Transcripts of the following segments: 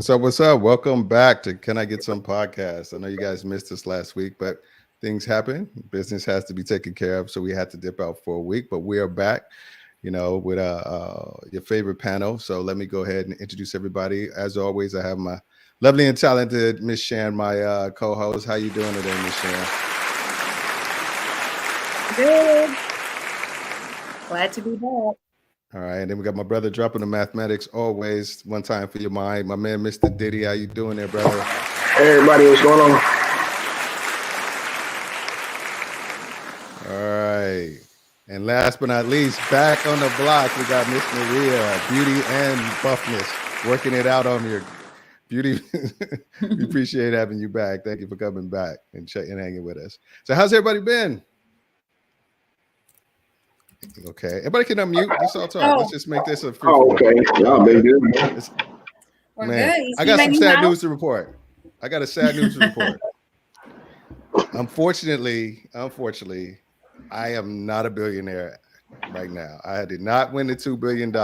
What's up? What's up? Welcome back to Can I Get Some Podcast. I know you guys missed us last week, but things happen. Business has to be taken care of, so we had to dip out for a week. But we are back, with your favorite panel. So let me go ahead and introduce everybody. As always, I have my lovely and talented Miss Shan, my co-host. How you doing today, Miss Shan? Good. Glad to be back. All right, and then we got my brother dropping the mathematics always. One time for your mind, my man, Mr. Diddy. How you doing there, brother? Hey everybody, what's going on? All right. And last but not least, back on the block, we got Miss Maria, beauty and buffness, working it out on your beauty. We appreciate having you back. Thank you for coming back and hanging with us. So how's everybody been? Okay. Everybody can unmute. Let's all talk. Let's just make this a free Oh, okay. Y'all been good. We're Man, good. I got some sad news to report. I got a sad news to report. Unfortunately, I am not a billionaire right now. I did not win the $2 billion.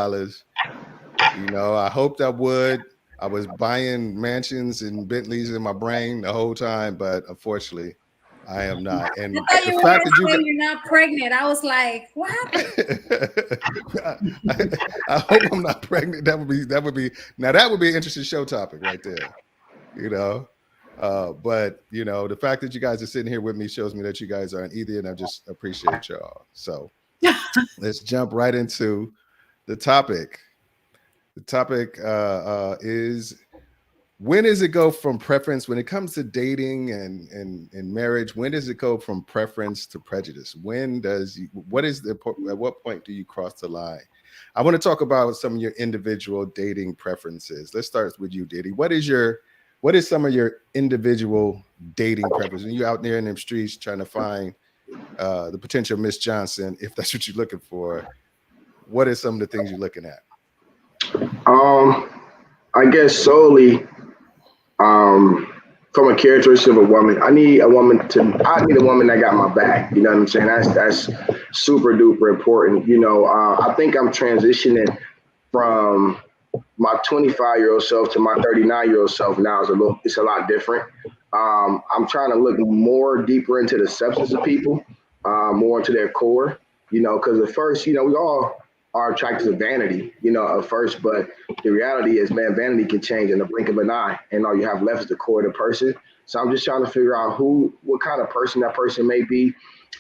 I hoped I would. I was buying mansions and Bentleys in my brain the whole time, but unfortunately, I am not. And I thought you the were fact that you're not pregnant. I was like, what happened? I hope I'm not pregnant. That would be an interesting show topic right there. But the fact that you guys are sitting here with me shows me that you guys aren't either, and I just appreciate y'all. So let's jump right into the topic. The topic is, when does it go from preference when it comes to dating and marriage? When does it go from preference to prejudice? At what point do you cross the line? I want to talk about some of your individual dating preferences. Let's start with you, Diddy. What is some of your individual dating preferences? When you're out there in them streets trying to find the potential Miss Johnson, if that's what you're looking for, what are some of the things you're looking at? I guess solely from a characteristic of a woman. I need a woman that got my back. You know what I'm saying? That's super duper important. I think I'm transitioning from my 25-year-old self to my 39-year-old self now. It's a lot different. I'm trying to look more deeper into the substance of people, more into their core. Because at first, we all are attracted to vanity, at first, but the reality is, man, vanity can change in the blink of an eye, and all you have left is the core of the person. So I'm just trying to figure out what kind of person that person may be.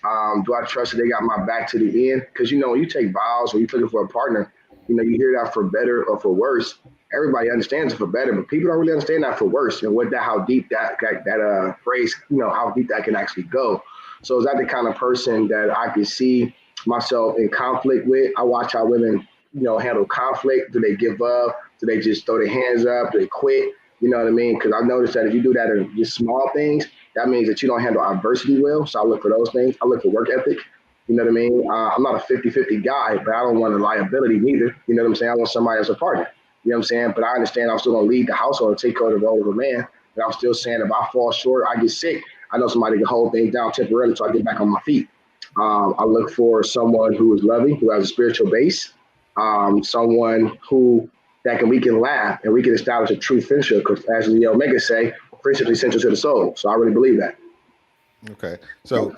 Do I trust that they got my back to the end? Because, when you take vows or you're looking for a partner, you hear that for better or for worse. Everybody understands it for better, but people don't really understand that for worse, and how deep that phrase, how deep that can actually go. So is that the kind of person that I can see myself in conflict with? I watch how women, handle conflict. Do they give up? Do they just throw their hands up? Do they quit? You know what I mean? Because I've noticed that if you do that in just small things, that means that you don't handle adversity well. So I look for those things. I look for work ethic. You know what I mean? I'm not a 50-50 guy, but I don't want a liability neither. You know what I'm saying? I want somebody as a partner. You know what I'm saying? But I understand I'm still going to lead the household and take care of the role of a man. And I'm still saying if I fall short, I get sick, I know somebody can hold things down temporarily so I get back on my feet. I look for someone who is loving, who has a spiritual base, someone we can laugh and we can establish a true friendship. Because as the Omega say, friendship is essential to the soul. So I really believe that. Okay, so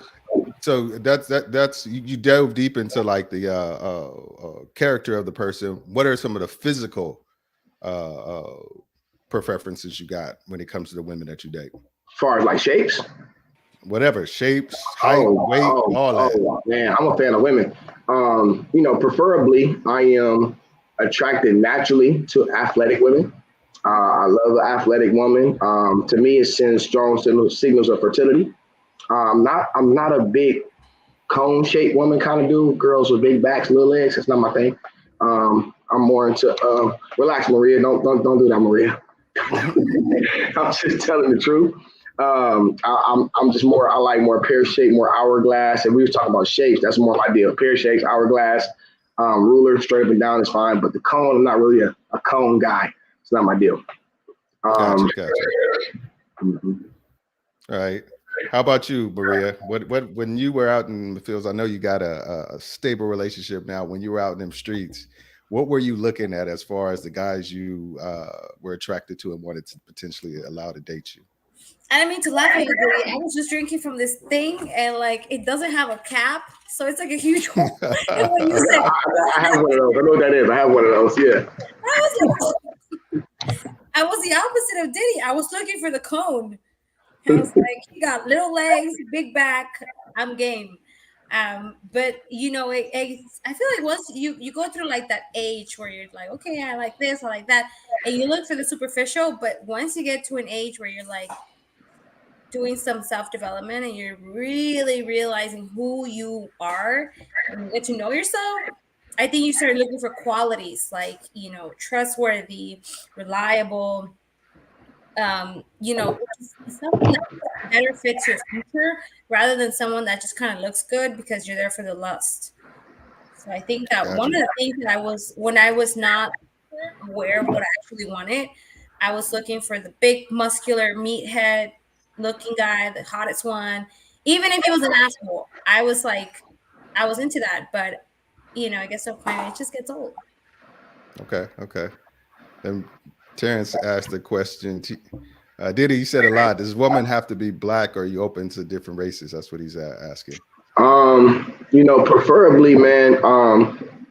that's you delve deep into like the character of the person. What are some of the physical preferences you got when it comes to the women that you date? As far as like shapes? Whatever, shapes, height, weight, all that. Oh man, I'm a fan of women. Preferably I am attracted naturally to athletic women. I love an athletic woman. To me, it sends strong signals of fertility. I'm not a big cone shaped woman kind of dude. Girls with big backs, little legs. That's not my thing. I'm more into relax, Maria. Don't do that, Maria. I'm just telling the truth. I'm just more, I like more pear shape, more hourglass. And we were talking about shapes. That's more my deal. Pear shapes, hourglass, ruler, straight up and down is fine. But the cone, I'm not really a cone guy. It's not my deal. Gotcha. Mm-hmm. All right. How about you, Maria? What when you were out in the fields, I know you got a stable relationship now. When you were out in them streets, what were you looking at as far as the guys you were attracted to and wanted to potentially allow to date you? I didn't mean to laugh at you, Diddy. I was just drinking from this thing, and like it doesn't have a cap, so it's like a huge hole. And when you said, I have one of those. I know what that is. I have one of those. Yeah. I was like, I was the opposite of Diddy. I was looking for the cone. I was like, he got little legs, big back. I'm game. But you know, I feel like once you go through like that age where you're like, okay, I like this, I like that, and you look for the superficial. But once you get to an age where you're like doing some self development and you're really realizing who you are and you get to know yourself, I think you start looking for qualities like, you know, trustworthy, reliable, you know, something that better fits your future rather than someone that just kind of looks good because you're there for the lust. So I think that one Gotcha. of the things that I was, when I was not aware of what I actually wanted, I was looking for the big muscular meathead looking guy, the hottest one. Even if he was an asshole, I was like, I was into that. But you know, I guess at some point it just gets old. Okay, okay. And Terrence asked the question. Diddy, you said a lot. Does woman have to be black, or are you open to different races? That's what he's asking. Preferably, man.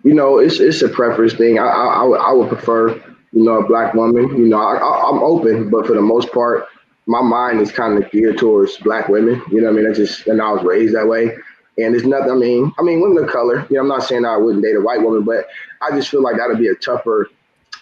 It's a preference thing. I would prefer, a black woman. I'm open, but for the most part, my mind is kind of geared towards black women. You know what I mean? That's just, and I was raised that way. And there's nothing. Women of color. I'm not saying I wouldn't date a white woman, but I just feel like that'd be a tougher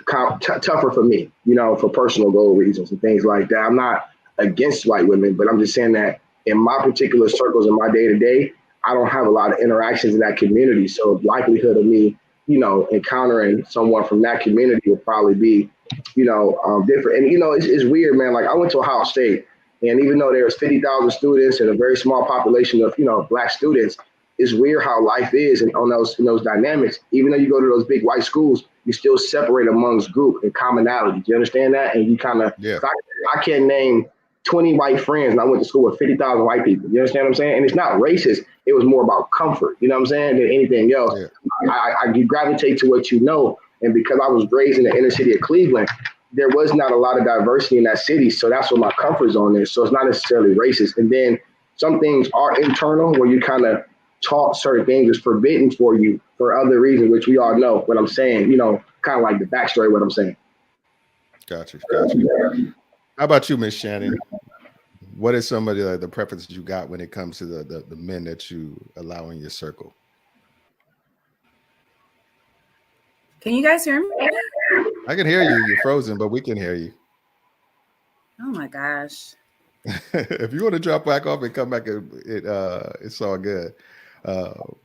for me. For personal goal reasons and things like that. I'm not against white women, but I'm just saying that in my particular circles in my day to day, I don't have a lot of interactions in that community. So the likelihood of me, encountering someone from that community will probably be, different. And, it's weird, man. Like I went to Ohio State, and even though there's 50,000 students and a very small population of, black students, it's weird how life is and on those in those dynamics. Even though you go to those big white schools, you still separate amongst group and commonality. Do you understand that? And you kind of, Yeah. I can't name 20 white friends, and I went to school with 50,000 white people. You understand what I'm saying? And it's not racist. It was more about comfort, you know what I'm saying, than anything else. Yeah. I gravitate to what you know. And because I was raised in the inner city of Cleveland, there was not a lot of diversity in that city. So that's what my comfort zone is. So it's not necessarily racist. And then some things are internal where you kind of taught certain things is forbidden for you for other reasons, which we all know what I'm saying, kind of like the backstory of what I'm saying. Gotcha. How about you, Miss Shannon? What is some of the preferences you got when it comes to the men that you allow in your circle? Can you guys hear me? I can hear you. You're frozen, but we can hear you. Oh my gosh. If you want to drop back off and come back, it's all good. Or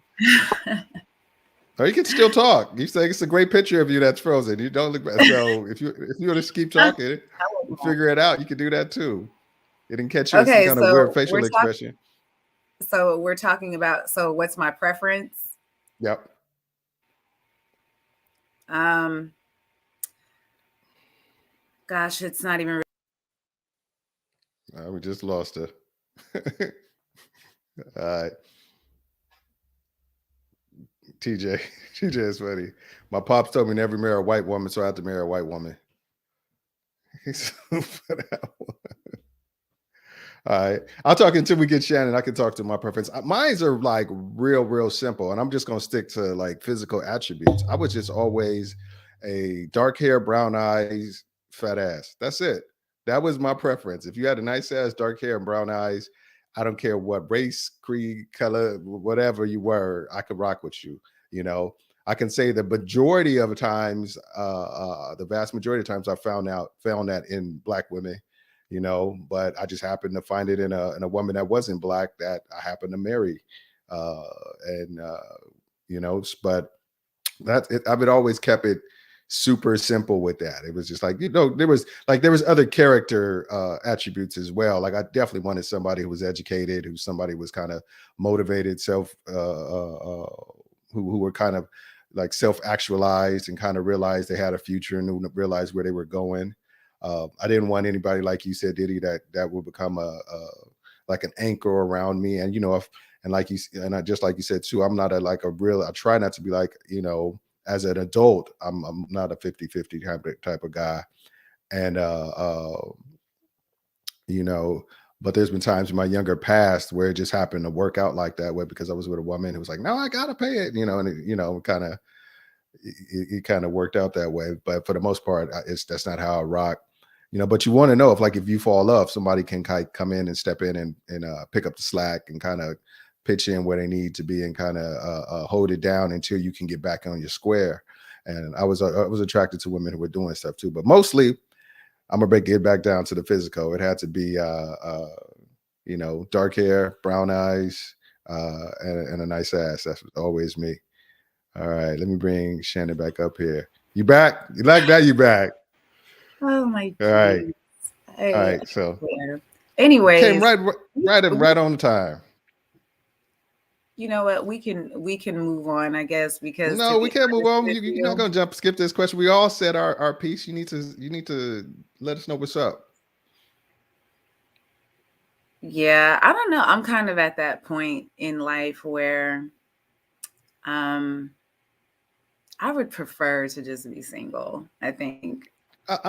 you can still talk. You say it's a great picture of you that's frozen. You don't look bad. So if you want to keep talking, we'll figure it out. You can do that too. It didn't catch you in some kind of weird facial expression. So we're talking about. So what's my preference? Yep. Gosh, it's not even. We just lost her. All right. TJ is funny. My pops told me never marry a white woman, so I have to marry a white woman. All right. I'll talk until we get Shannon. I can talk to my preference. Mine's are like real simple, and I'm just gonna stick to like physical attributes. I was just always a dark hair, brown eyes, fat ass. That's it. That was my preference. If you had a nice ass, dark hair, and brown eyes, I don't care what race, creed, color, whatever you were, I could rock with you. I can say the majority of the times, the vast majority of times, I found that in black women. But I just happened to find it in a woman that wasn't black that I happened to marry, but I've always kept it super simple with that. It was just like, there was other character attributes as well. Like I definitely wanted somebody who was educated, somebody was kind of motivated, who were kind of like self-actualized and kind of realized they had a future and realized where they were going. I didn't want anybody, like you said, Diddy, that would become like an anchor around me. And just like you said too, I'm not I try not to be like, as an adult, I'm not a 50-50 type of guy. And you know, but there's been times in my younger past where it just happened to work out like that way because I was with a woman who was like, no, I gotta pay it, you know, and it, you know, kind of it kind of worked out that way. But for the most part, that's not how I rock. You know, but you want to know if you fall off, somebody can come in and step in and pick up the slack and kind of pitch in where they need to be and kind of hold it down until you can get back on your square. And I was attracted to women who were doing stuff too, but mostly I'm gonna get back down to the physical. It had to be you know, dark hair, brown eyes, and a nice ass. That's always me. All right, let me bring Shannon back up here. You back? You like that? You back? Oh my All right. goodness. All right. So anyways, came right on time. You know what? We can move on, I guess, because No, we can't move on. You're not gonna skip this question. We all said our piece. You need to let us know what's up. Yeah, I don't know. I'm kind of at that point in life where I would prefer to just be single, I think.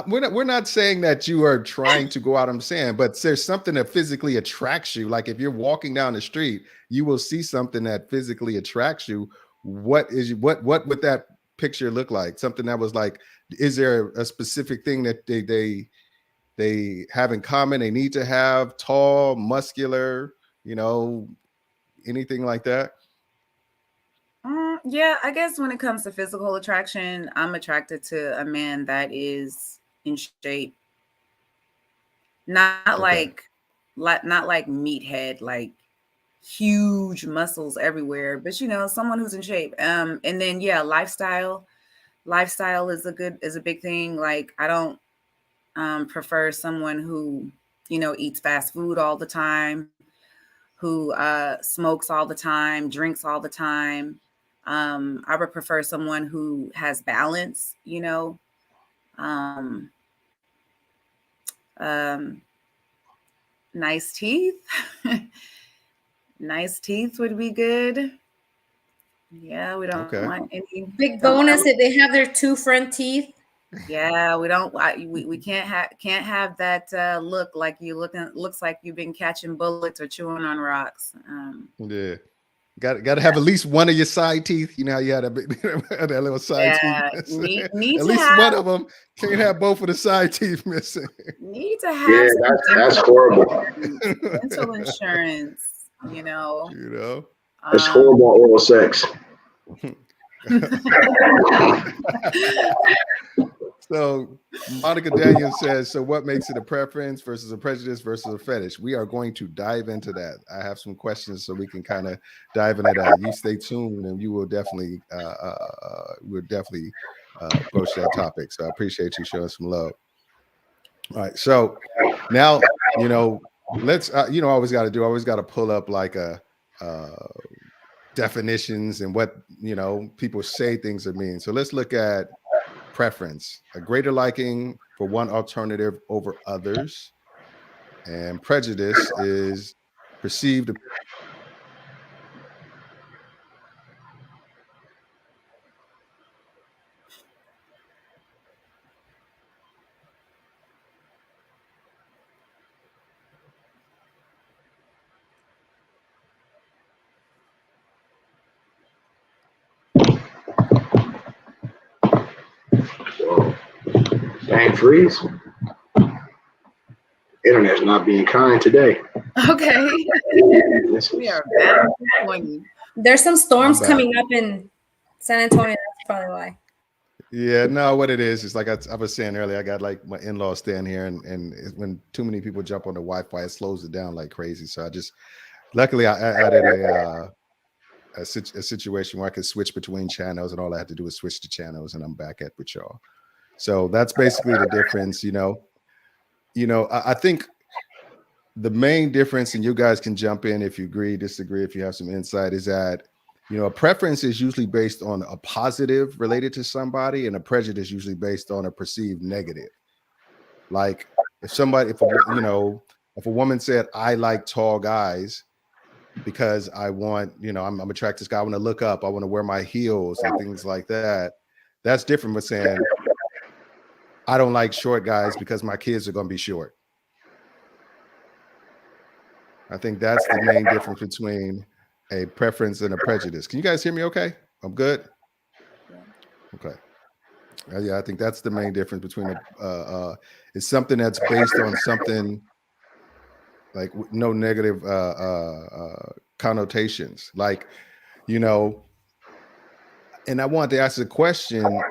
We're not saying that you are trying to go out. I'm saying, but there's something that physically attracts you. Like if you're walking down the street, you will see something that physically attracts you. What would that picture look like? Something that was like, is there a specific thing that they have in common? They need to have tall, muscular, you know, anything like that? Yeah, I guess when it comes to physical attraction, I'm attracted to a man that is in shape. Not Okay. not like meathead, like huge muscles everywhere, but you know, someone who's in shape. And then yeah, lifestyle is a big thing. Like I don't prefer someone who, you know, eats fast food all the time, who smokes all the time, drinks all the time. I would prefer someone who has balance, you know. Um, um, nice teeth. Nice teeth would be good. Yeah, we don't Okay. want any Big bonus if they have their two front teeth. Yeah, we don't. We can't have that look like looks like you've been catching bullets or chewing on rocks. Yeah. Got to have at least one of your side teeth. You know how you had that little side Yeah, teeth. need At to least have one of them can't have both of the side teeth missing. need to have Yeah, some that's horrible. dental insurance. You know, You know. It's horrible oral sex. So Monica Daniels says, so what makes it a preference versus a prejudice versus a fetish? We are going to dive into that. I have some questions so we can kind of dive into that. You stay tuned and you will definitely broach that topic. So I appreciate you showing some love. All right. So now, you know, let's you know, I always got to pull up like a definitions and what, you know, people say things that mean. So let's look at preference, a greater liking for one alternative over others. And prejudice is perceived. Dang freeze. Internet's not being kind today. okay. This We is are back to 20. There's some I'm storms back. coming up in San Antonio. That's probably why. Yeah, no, what it is like I was saying earlier, I got like my in-laws staying here, and when too many people jump on the Wi-Fi, it slows it down like crazy. So luckily I added a situation where I could switch between channels, and all I had to do was switch the channels, and I'm back at with y'all. So that's basically the difference, you know. I think the main difference, and you guys can jump in if you agree, disagree, if you have some insight, is that, you know, a preference is usually based on a positive related to somebody, and a prejudice usually based on a perceived negative. Like if a woman said, I like tall guys because I want, you know, I'm attracted to this guy, I want to look up, I want to wear my heels and things like that. That's different from saying I don't like short guys because my kids are going to be short. I think that's the main difference between a preference and a prejudice. Can you guys hear me okay? I'm good? Okay. Yeah, I think that's the main difference between it's something that's based on something like no negative connotations. Like, you know, and I wanted to ask a question.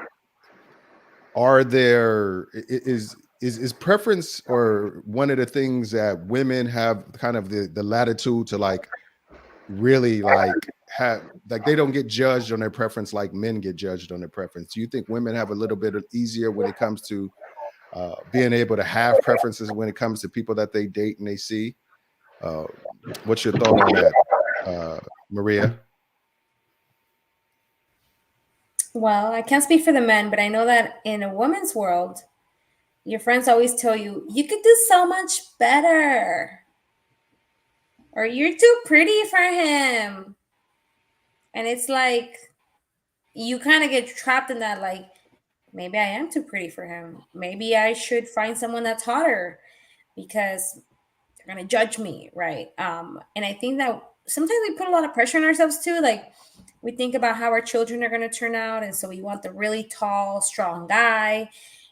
Are there is preference or one of the things that women have kind of the latitude to like really like have like they don't get judged on their preference like men get judged on their preference? Do you think women have a little bit easier when it comes to being able to have preferences when it comes to people that they date and they see? What's your thought on that, Maria? Well, I can't speak for the men, but I know that in a woman's world, your friends always tell you, you could do so much better. Or you're too pretty for him. And it's like, you kind of get trapped in that, like, maybe I am too pretty for him. Maybe I should find someone that's hotter because they're going to judge me, right? And I think that sometimes we put a lot of pressure on ourselves too. Like, we think about how our children are going to turn out. And so we want the really tall, strong guy.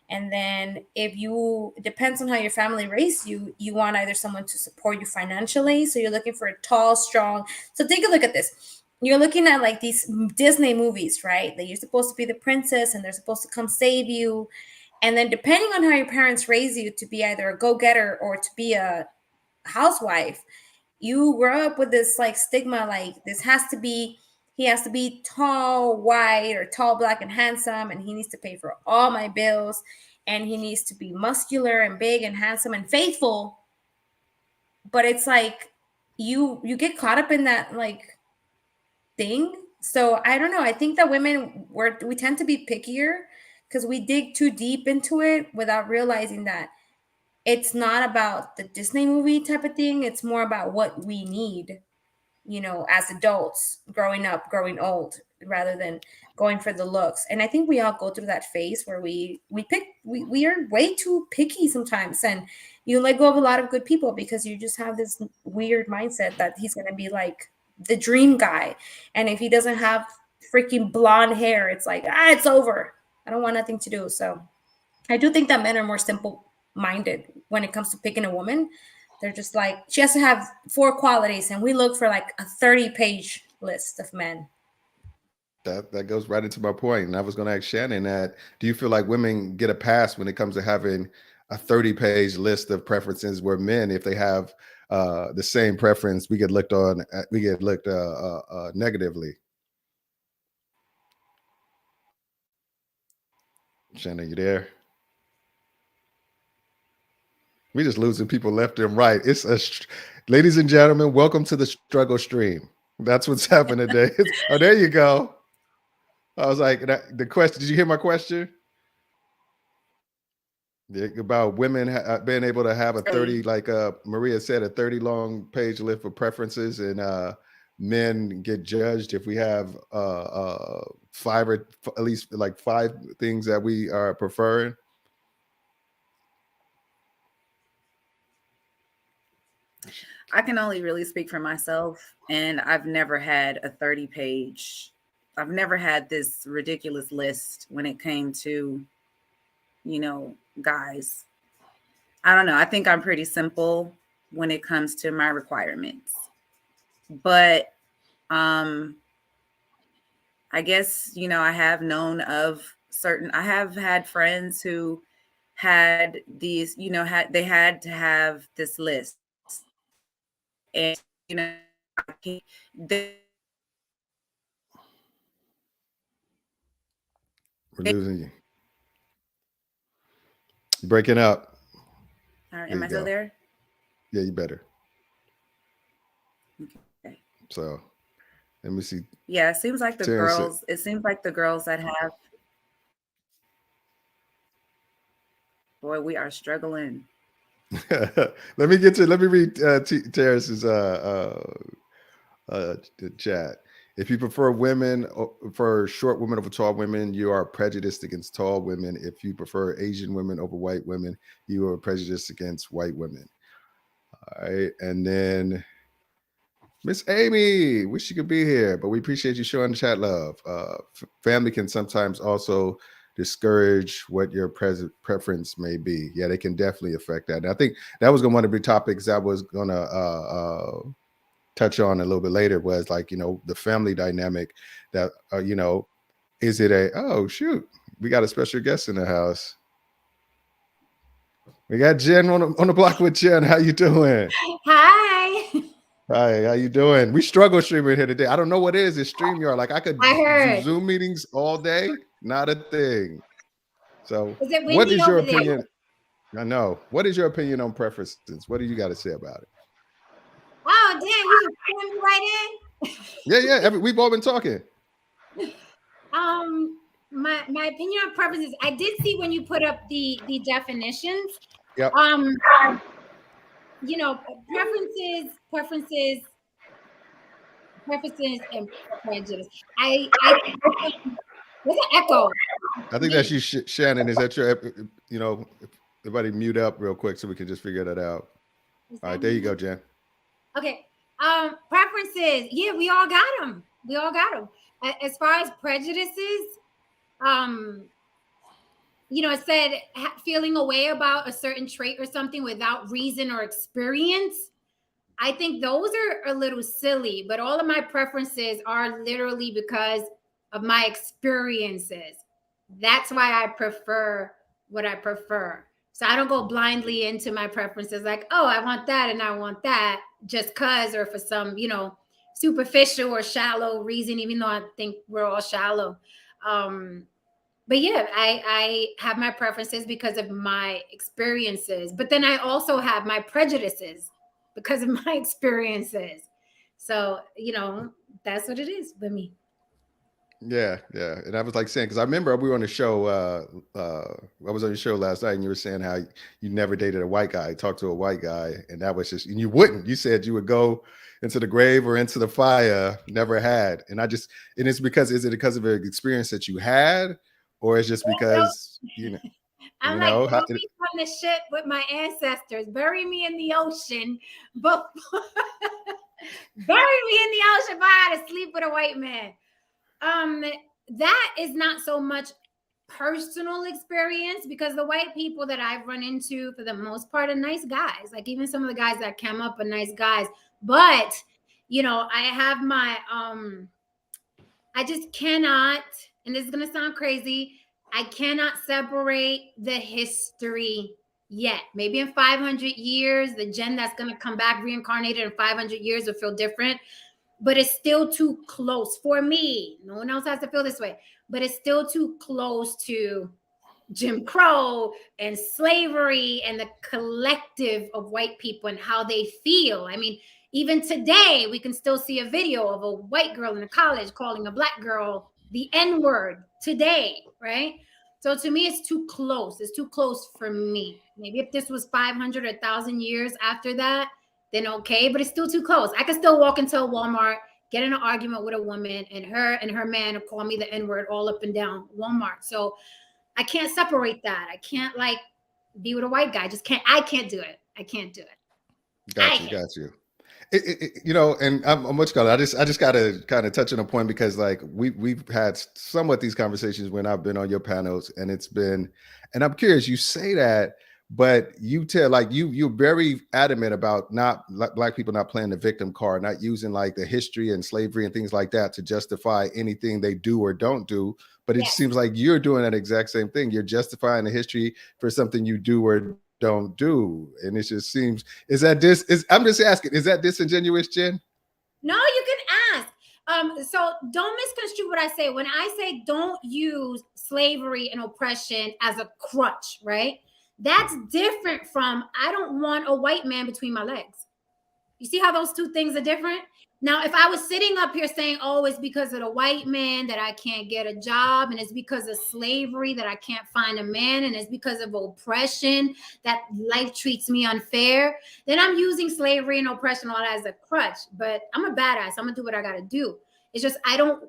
And then if you, it depends on how your family raised you, you want either someone to support you financially. So you're looking for a tall, strong. So take a look at this. You're looking at like these Disney movies, right? That you're supposed to be the princess and they're supposed to come save you. And then depending on how your parents raise you to be either a go-getter or to be a housewife, you grow up with this like stigma, like he has to be tall, white, or tall, black, and handsome, and he needs to pay for all my bills, and he needs to be muscular and big and handsome and faithful. But it's like you get caught up in that like thing. So I don't know. I think that women we tend to be pickier because we dig too deep into it without realizing that it's not about the Disney movie type of thing. It's more about what we need, as adults, growing up, growing old, rather than going for the looks. And I think we all go through that phase where we are way too picky sometimes, and you let go of a lot of good people because you just have this weird mindset that he's going to be like the dream guy. And if he doesn't have freaking blonde hair, it's like, it's over. I don't want nothing to do. So I do think that men are more simple minded when it comes to picking a woman. They're just like, she has to have 4 qualities, and we look for like a 30-page list of men. That goes right into my point. And I was going to ask Shannon that, do you feel like women get a pass when it comes to having a 30-page list of preferences, where men, if they have the same preference, we get looked negatively? Shannon, you there? We just losing people left and right. Ladies and gentlemen, welcome to the struggle stream. That's what's happening today. Oh, there you go. I was like, the question. Did you hear my question? About women being able to have a 30, like Maria said, a 30 long page list of preferences, and men get judged if we have 5 or at least like 5 things that we are preferring. I can only really speak for myself, and I've never had a 30-page. I've never had this ridiculous list when it came to, guys. I don't know. I think I'm pretty simple when it comes to my requirements. But I guess, I have known of I have had friends who had these, they had to have this list. And, We're losing you. You're breaking up. Am I still there? Yeah, you better. Okay. So let me see. Yeah, it seems like the girls that have, boy, we are struggling. Let me read Terrence's chat. If you prefer women, for short women over tall women, you are prejudiced against tall women. If you prefer Asian women over white women, you are prejudiced against white women. All right. And then Miss Amy, wish you could be here, but we appreciate you showing the chat love. Family can sometimes also discourage what your preference may be. Yeah, they can definitely affect that. And I think that was one of the topics I was going to touch on a little bit later, was like, the family dynamic that, is it oh, shoot, we got a special guest in the house. We got Jen on the block with Jen. How you doing? Hi. Hi, how you doing? We struggle streaming here today. I don't know what it is. It's StreamYard. Like I could I do heard. Zoom meetings all day, not a thing. So, Is it what windy is your over there? opinion? I know. What is your opinion on preferences? What do you got to say about it? Oh, damn, you just pulling me right Yeah. We've all been talking. in. My opinion on preferences. I did see when you put up the definitions. Yep. Preferences, and prejudice. There's an echo. I think that's you, Shannon. Is that your? Everybody mute up real quick so we can just figure that out. All right, there you go, Jen. Okay. Preferences. Yeah, we all got them. As far as prejudices, it said feeling a way about a certain trait or something without reason or experience. I think those are a little silly, but all of my preferences are literally because of my experiences. That's why I prefer what I prefer. So I don't go blindly into my preferences like, oh, I want that and I want that just because, or for some, superficial or shallow reason, even though I think we're all shallow. But yeah, I have my preferences because of my experiences, but then I also have my prejudices because of my experiences. So, that's what it is with me. Yeah. And I was like saying, because I remember we were on the show, I was on your show last night and you were saying how you never dated a white guy, talked to a white guy, and that was just, and you wouldn't. You said you would go into the grave or into the fire, never had. And is it because of an experience that you had, or it's just because, I'm like, throw me on the ship with my ancestors, bury me in the ocean, but bury me in the ocean if I had to sleep with a white man. That is not so much personal experience, because the white people that I've run into for the most part are nice guys. Like even some of the guys that came up are nice guys, but I have my I just cannot, and this is gonna sound crazy, I cannot separate the history yet. Maybe in 500 years, the Jen that's gonna come back reincarnated in 500 years will feel different. But it's still too close for me. No one else has to feel this way, but it's still too close to Jim Crow and slavery and the collective of white people and how they feel. I mean, even today, we can still see a video of a white girl in a college calling a black girl the N-word today, right? So to me, it's too close. It's too close for me. Maybe if this was 500 or 1,000 years after that, then okay, but it's still too close. I could still walk into a Walmart, get in an argument with a woman, and her man will call me the N-word all up and down Walmart. So I can't separate that. I can't be with a white guy. I can't do it. I can't do it. Got you. And I'm much color. I just got to kind of touch on a point, because like we've had somewhat these conversations when I've been on your panels, and and I'm curious, you say that, but you tell you're very adamant about not black people not playing the victim card, not using like the history and slavery and things like that to justify anything they do or don't do. But it seems like you're doing that exact same thing. You're justifying the history for something you do or don't do. And it just seems, I'm just asking, is that disingenuous, Jen? No, you can ask. So don't misconstrue what I say. When I say don't use slavery and oppression as a crutch, right? That's different from I don't want a white man between my legs. You see how those two things are different? Now, if I was sitting up here saying, oh, it's because of the white man that I can't get a job, and it's because of slavery that I can't find a man, and it's because of oppression that life treats me unfair, then I'm using slavery and oppression all as a crutch. But I'm a badass. I'm going to do what I got to do. It's just I don't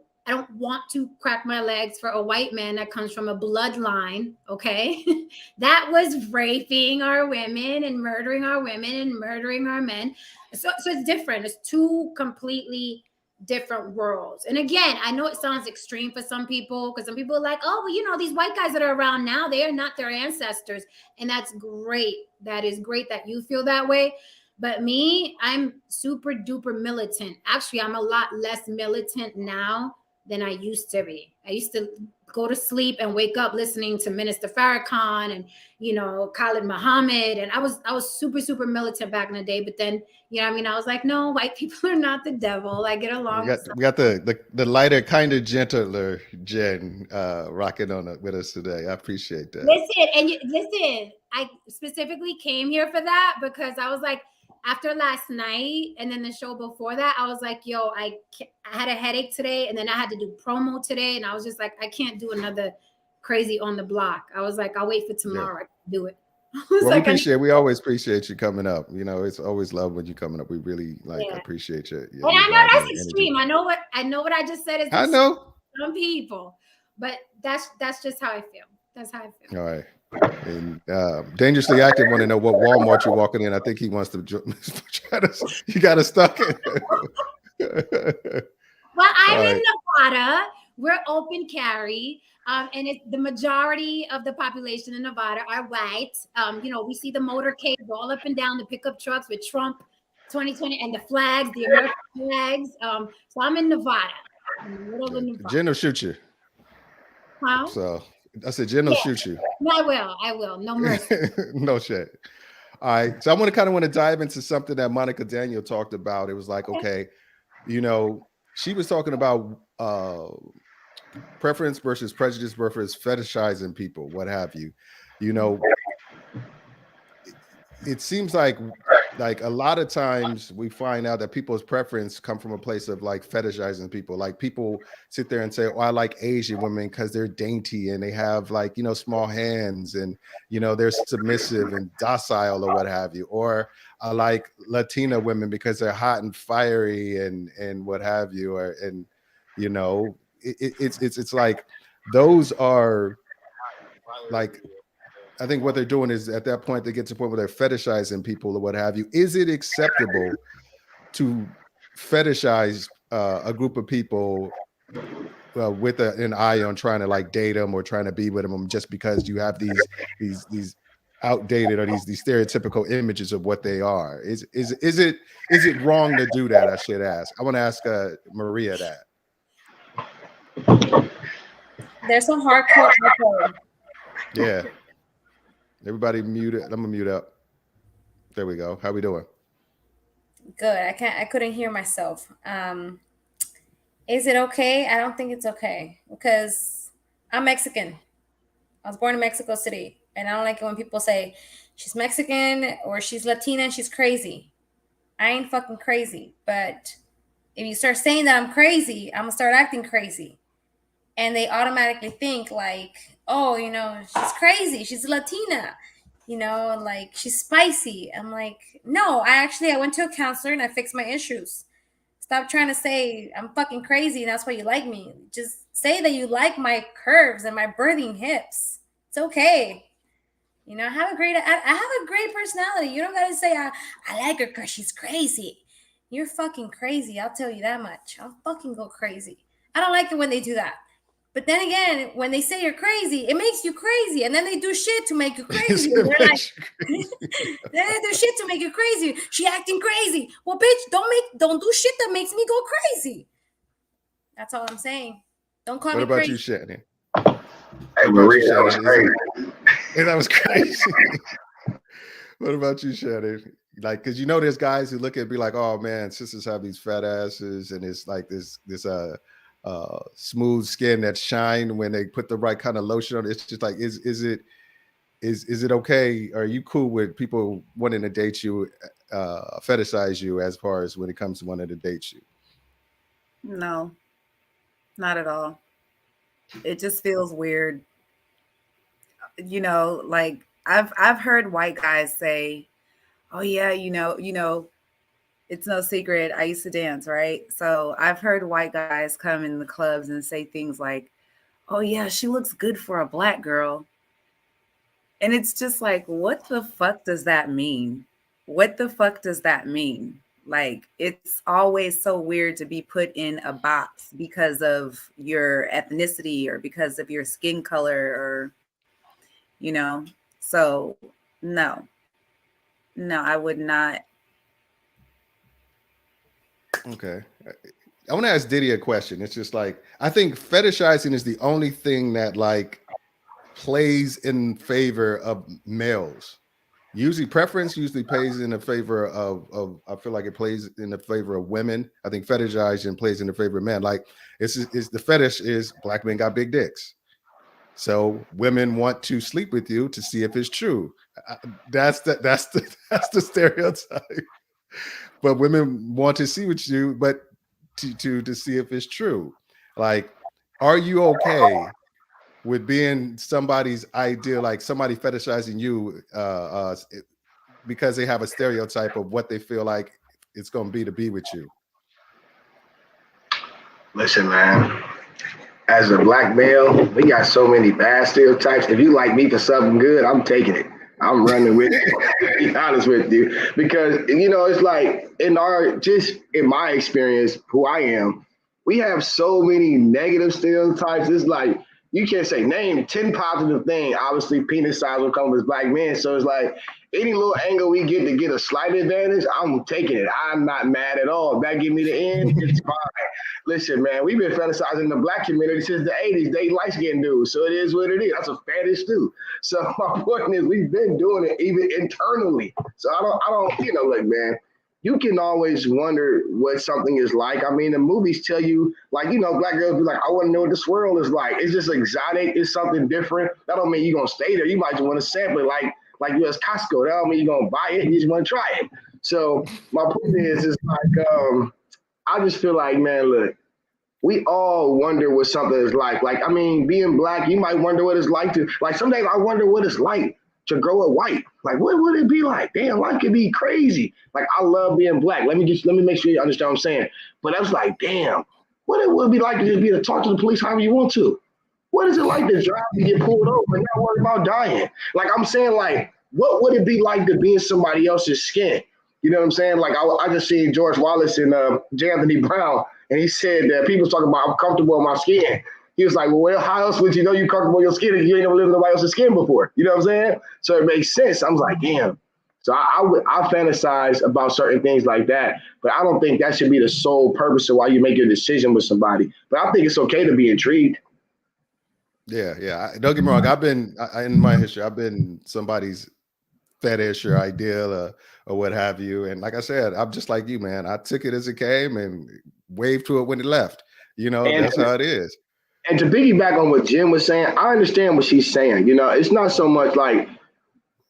want to crack my legs for a white man that comes from a bloodline, okay, that was raping our women and murdering our women and murdering our men. So it's different. It's two completely different worlds. And again, I know it sounds extreme for some people, because some people are like, oh, well, you know, these white guys that are around now, they are not their ancestors. And that's great. That is great that you feel that way. But me, I'm super duper militant. Actually, I'm a lot less militant now than I used to be. I used to go to sleep and wake up listening to Minister Farrakhan and, you know, Khalid Muhammad. And I was super, super militant back in the day. But then, you know what I mean? I was like, no, white people are not the devil. I get along we got the lighter, kind of gentler Jen rocking on with us today. I appreciate that. Listen, I specifically came here for that because I was like, after last night and then the show before that, I was like, yo, I had a headache today, and then I had to do promo today, and I was just like, I can't do another crazy on the block. I was like, I'll wait for tomorrow. Yeah. I can do it. Well, we always appreciate you coming up. You know, it's always love when you coming up. We really appreciate you. And I know that's extreme. I know what I just said is I know some people, but that's just how I feel. That's how I feel. All right. And Dangerously Active want to know what Walmart you're walking in. I think he wants to you got to stuck it. Well, I'm in Nevada. We're open carry. And the majority of the population in Nevada are white. You know, we see the motorcades all up and down, the pickup trucks with Trump 2020 and the flags, the American flags. So I'm in Nevada. Jen will shoot you. Huh? So I said, Jen will shoot you. No, I will. No mercy. No shit. All right. So I want to dive into something that Monica Daniel talked about. It was like, okay, you know, she was talking about preference versus prejudice versus fetishizing people, what have you. You know, it seems like a lot of times we find out that people's preference come from a place of like fetishizing people. Like people sit there and say, oh, I like Asian women because they're dainty and they have like, you know, small hands and, you know, they're submissive and docile or what have you. Or I like Latina women because they're hot and fiery and what have you. Or, and, you know, it's like those are like, I think what they're doing is at that point they get to the point where they're fetishizing people or what have you. Is it acceptable to fetishize a group of people with an eye on trying to like date them or trying to be with them just because you have these outdated or these stereotypical images of what they are? Is it wrong to do that? I should ask. I want to ask Maria that. There's some hardcore people. Yeah. Everybody mute it. I'm gonna mute up. There we go. How we doing? Good. I couldn't hear myself. Is it okay? I don't think it's okay because I'm Mexican. I was born in Mexico City, and I don't like it when people say she's Mexican or she's Latina and she's crazy. I ain't fucking crazy, but if you start saying that I'm crazy, I'm gonna start acting crazy. And they automatically think like, oh, you know, she's crazy. She's Latina, you know, like she's spicy. I'm like, no, I went to a counselor and I fixed my issues. Stop trying to say I'm fucking crazy and that's why you like me. Just say that you like my curves and my birthing hips. It's okay. You know, I have a great personality. You don't got to say I like her because she's crazy. You're fucking crazy. I'll tell you that much. I'll fucking go crazy. I don't like it when they do that. But then again, when they say you're crazy, it makes you crazy. And then they do shit to make you crazy. They're like, they do shit to make you crazy. She acting crazy. Well, bitch, don't do shit that makes me go crazy. That's all I'm saying. Don't call me crazy. What about you, Shannon? Hey, Maria, that was crazy. That was crazy. What about you, Shannon? Like, because you know there's guys who look at it and be like, oh man, sisters have these fat asses and it's like this smooth skin that shine when they put the right kind of lotion on. It's just like, is it okay? Are you cool with people wanting to date you, fetishize you as far as when it comes to wanting to date you? No, not at all. It just feels weird. You know, like I've heard white guys say, oh yeah, you know, it's no secret. I used to dance, right? So I've heard white guys come in the clubs and say things like, "Oh yeah, she looks good for a black girl." And it's just like, what the fuck does that mean? What the fuck does that mean? Like, it's always so weird to be put in a box because of your ethnicity or because of your skin color or, you know. So, no, no, I would not. Okay. I want to ask Diddy a question. It's just like, I think fetishizing is the only thing that like plays in favor of males. Usually preference usually plays in the favor of I feel like it plays in the favor of women. I think fetishizing plays in the favor of men. Like it's the fetish is black men got big dicks. So women want to sleep with you to see if it's true. That's the stereotype. But women want to see with you, but to see if it's true. Like, are you okay with being somebody's ideal, like somebody fetishizing you because they have a stereotype of what they feel like it's going to be with you? Listen, man. As a black male, we got so many bad stereotypes. If you like me for something good, I'm taking it. I'm running with it. To be honest with you, because it's like in my experience, who I am, we have so many negative stereotypes. It's like you can't say name 10 positive things. Obviously, penis size will come with black men. So it's like any little angle we get a slight advantage, I'm taking it. I'm not mad at all. If that give me the end, it's fine. Listen, man, we've been fetishizing the black community since the 80s. They light skinned dudes. So it is what it is. That's a fetish too. So my point is we've been doing it even internally. So I don't, look, man, you can always wonder what something is like. I mean, the movies tell you, like, black girls be like, I want to know what this world is like. It's just exotic. It's something different. That don't mean you're going to stay there. You might just want to sample it like US Costco. That don't mean you're going to buy it. You just want to try it. So my point is, it's like, I just feel like, man, look, we all wonder what something is like. Like, I mean, being black, you might wonder what it's like to, like, some days I wonder what it's like to grow up white. Like, what would it be like? Damn, life could be crazy. Like, I love being black. Let me make sure you understand what I'm saying. But I was like, damn, what it would be like to just be able to talk to the police however you want to. What is it like to drive and get pulled over and not worry about dying? Like, I'm saying, like, what would it be like to be in somebody else's skin? You know what I'm saying? Like, I just seen George Wallace and J. Anthony Brown, and he said that people talking about I'm comfortable in my skin. He was like, well, how else would you know you're comfortable in your skin if you ain't never lived in nobody else's skin before? You know what I'm saying? So it makes sense. I was like, damn. So I fantasize about certain things like that, but I don't think that should be the sole purpose of why you make your decision with somebody. But I think it's okay to be intrigued. Yeah. Don't get me wrong. In my history, I've been somebody's fetish or ideal or what have you. And like I said, I'm just like you, man. I took it as it came and waved to it when it left. That's how it is. And to piggyback on what Jim was saying, I understand what she's saying. It's not so much like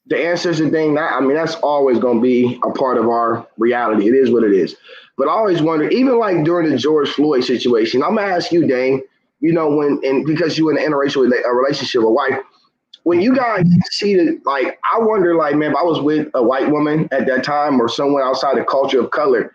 the ancestor thing. That's always going to be a part of our reality. It is what it is. But I always wonder, even like during the George Floyd situation, I'm going to ask you, Dane, because you in an interracial relationship with wife, when you guys see it, like, I wonder, like, man, if I was with a white woman at that time or someone outside the culture of color,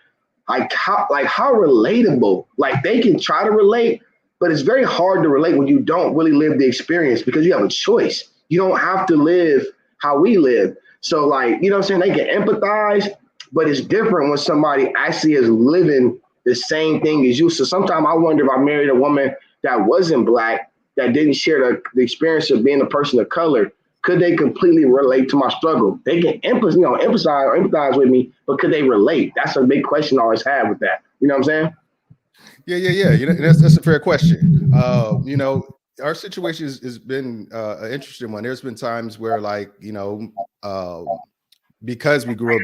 how relatable, like, they can try to relate, but it's very hard to relate when you don't really live the experience because you have a choice. You don't have to live how we live. So, like, you know what I'm saying? They can empathize, but it's different when somebody actually is living the same thing as you. So sometimes I wonder if I married a woman that wasn't black, that didn't share the experience of being a person of color, could they completely relate to my struggle? They can empathize with me, but could they relate? That's a big question I always have with that. You know what I'm saying? Yeah. That's a fair question. Our situation has been an interesting one. There's been times where, like, because we grew up,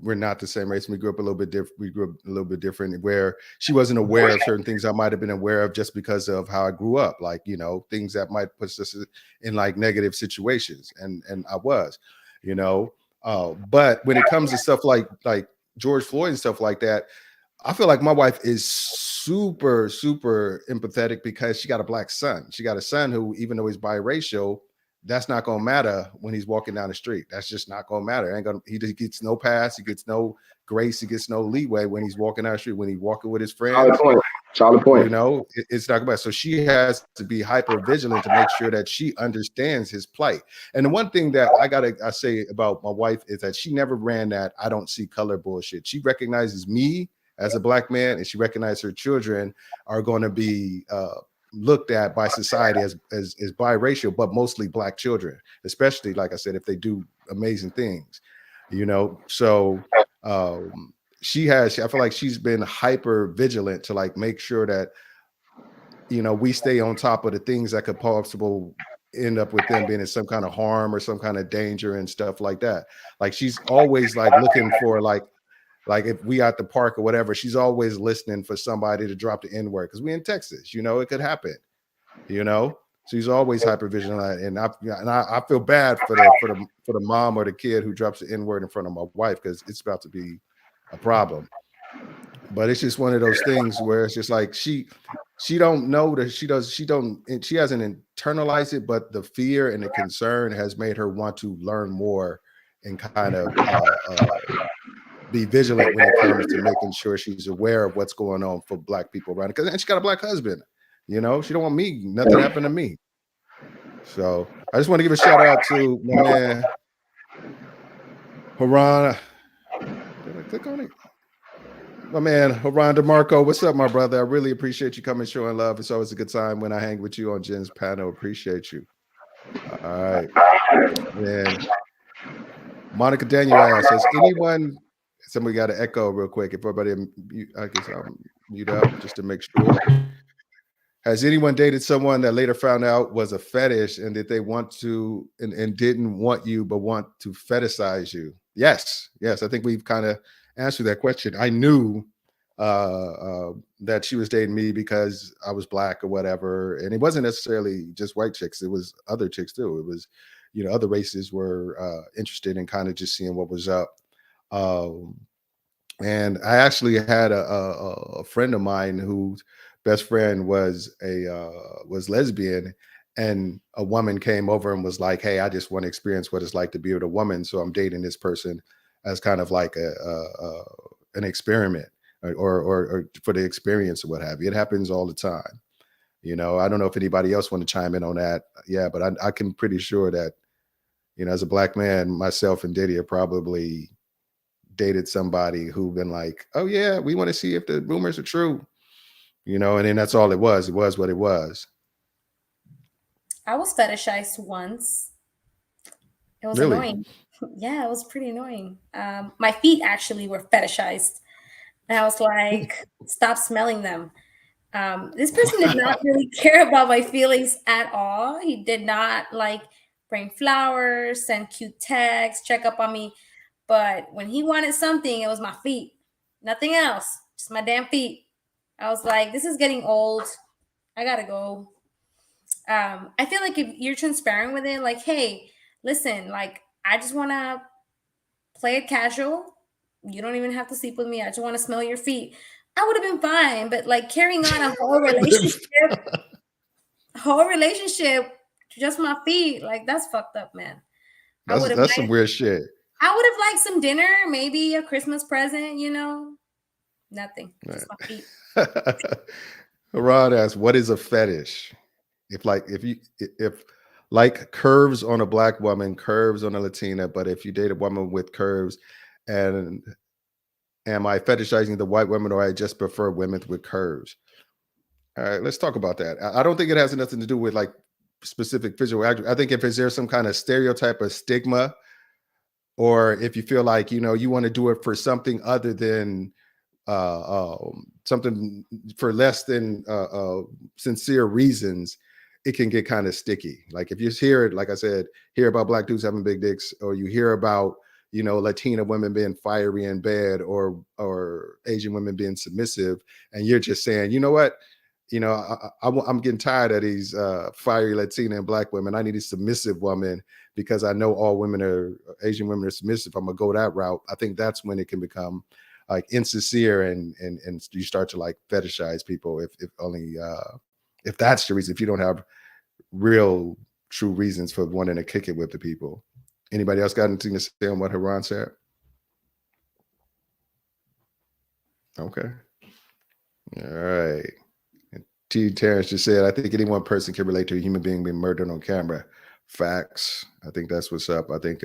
we're not the same race. We grew up a little bit different. We grew up a little bit different, where she wasn't aware of certain things I might have been aware of just because of how I grew up, like, things that might put us in like negative situations, and I was, but when it comes to stuff like George Floyd and stuff like that, I feel like my wife is super empathetic because she got a black son. She got a son who, even though he's biracial, that's not gonna matter when he's walking down the street. That's just not gonna matter. He gets no pass, he gets no grace, he gets no leeway when he's walking down the street, when he's walking with his friends. Solid point. It's not about. So she has to be hyper vigilant to make sure that she understands his plight. And the one thing that I say about my wife is that she never ran that I don't see color bullshit. She recognizes me as a black man, and she recognizes her children are going to be looked at by society as biracial, but mostly black children, especially, like I said, if they do amazing things, So I feel like she's been hyper vigilant to like make sure that, we stay on top of the things that could possible end up with them being in some kind of harm or some kind of danger and stuff like that. Like she's always like looking for like if we at the park or whatever, she's always listening for somebody to drop the N-word, because we in Texas, it could happen, She's always hyper vigilant, and I feel bad for the mom or the kid who drops the N-word in front of my wife, because it's about to be a problem. But it's just one of those things where it's just like she don't know that she hasn't internalized it, but the fear and the concern has made her want to learn more and kind of be vigilant when it comes to making sure she's aware of what's going on for black people around it. And she got a black husband, she don't want nothing happen to me. So I just want to give a shout out to my man Haran. Did I click on it? My man Haran DeMarco. What's up, my brother? I really appreciate you coming, showing love. It's always a good time when I hang with you on Jen's panel. Appreciate you. All right. And Monica Daniel asks, has anyone, somebody got to echo real quick. If everybody, I guess I'll mute up just to make sure. Has anyone dated someone that later found out was a fetish, and did they want to and didn't want you but want to fetishize you? Yes. I think we've kind of answered that question. I knew that she was dating me because I was black or whatever, and it wasn't necessarily just white chicks. It was other chicks too. It was, other races were interested in kind of just seeing what was up. And I actually had a friend of mine whose best friend was lesbian, and a woman came over and was like, "Hey, I just want to experience what it's like to be with a woman, so I'm dating this person as kind of like an experiment or for the experience or what have you." It happens all the time. I don't know if anybody else want to chime in on that. Yeah, but I can pretty sure that, as a black man, myself and Diddy are probably dated somebody who been like, "Oh yeah, we want to see if the rumors are true," and then that's all it was. It was what it was. I was fetishized once. It was really annoying. Yeah, it was pretty annoying. My feet actually were fetishized, and I was like, "Stop smelling them." This person did not really care about my feelings at all. He did not like bring flowers, send cute texts, check up on me. But when he wanted something, it was my feet, nothing else, just my damn feet. I was like, this is getting old. I gotta go. I feel like if you're transparent with it, like, hey, listen, like, I just want to play it casual. You don't even have to sleep with me. I just want to smell your feet. I would have been fine. But like carrying on a whole relationship, just my feet, like that's fucked up, man. That's some weird shit. I would have liked some dinner, maybe a Christmas present, nothing. Just my feet. Rod asks, what is a fetish? If like curves on a black woman, curves on a Latina, but if you date a woman with curves, and am I fetishizing the white women, or I just prefer women with curves? All right, let's talk about that. I don't think it has nothing to do with like specific visual. I think if there's some kind of stereotype or stigma, or if you feel like, you want to do it for something other than something for less than sincere reasons, it can get kind of sticky. Like if you hear it, like I said, hear about black dudes having big dicks, or you hear about, Latina women being fiery in bed, or Asian women being submissive, and you're just saying, you know what, I'm getting tired of these fiery Latina and black women. I need a submissive woman because I know all Asian women are submissive. I'm gonna go that route. I think that's when it can become like insincere, and you start to like fetishize people if only if that's the reason, if you don't have real true reasons for wanting to kick it with the people. Anybody else got anything to say on what Haran said? Okay. All right. T. Terrence just said, I think any one person can relate to a human being being murdered on camera. Facts. I think that's what's up. I think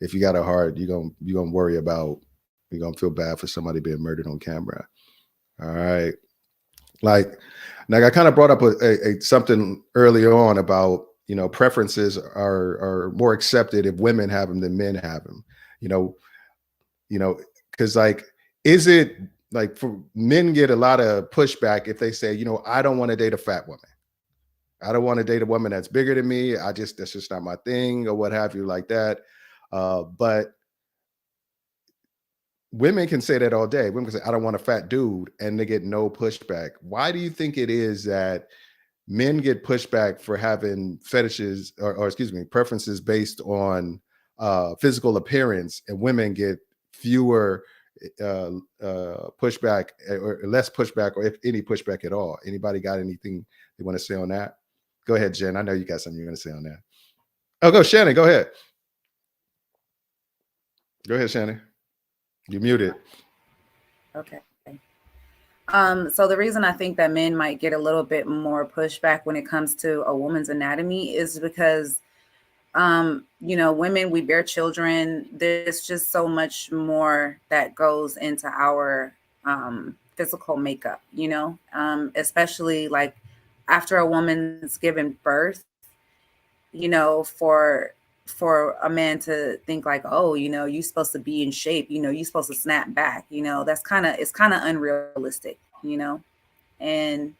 if you got a heart, you're gonna worry about, you're gonna feel bad for somebody being murdered on camera. All right. Like I kind of brought up something earlier on about, preferences are more accepted if women have them than men have them. You know, because like, is it like for men get a lot of pushback if they say, I don't want to date a fat woman. I don't want to date a woman that's bigger than me. That's just not my thing or what have you like that. But women can say that all day. Women can say, I don't want a fat dude, and they get no pushback. Why do you think it is that men get pushback for having fetishes or excuse me, preferences based on physical appearance, and women get fewer pushback or less pushback, or if any pushback at all? Anybody got anything they want to say on that? Go ahead, Jen. I know you got something you're going to say on that. Oh, go Shannon. Go ahead. Go ahead, Shannon. You're muted. Okay. So the reason I think that men might get a little bit more pushback when it comes to a woman's anatomy is because, women, we bear children. There's just so much more that goes into our physical makeup, especially like after a woman's given birth, for a man to think like, oh, you're supposed to be in shape, you're supposed to snap back, it's kind of unrealistic, and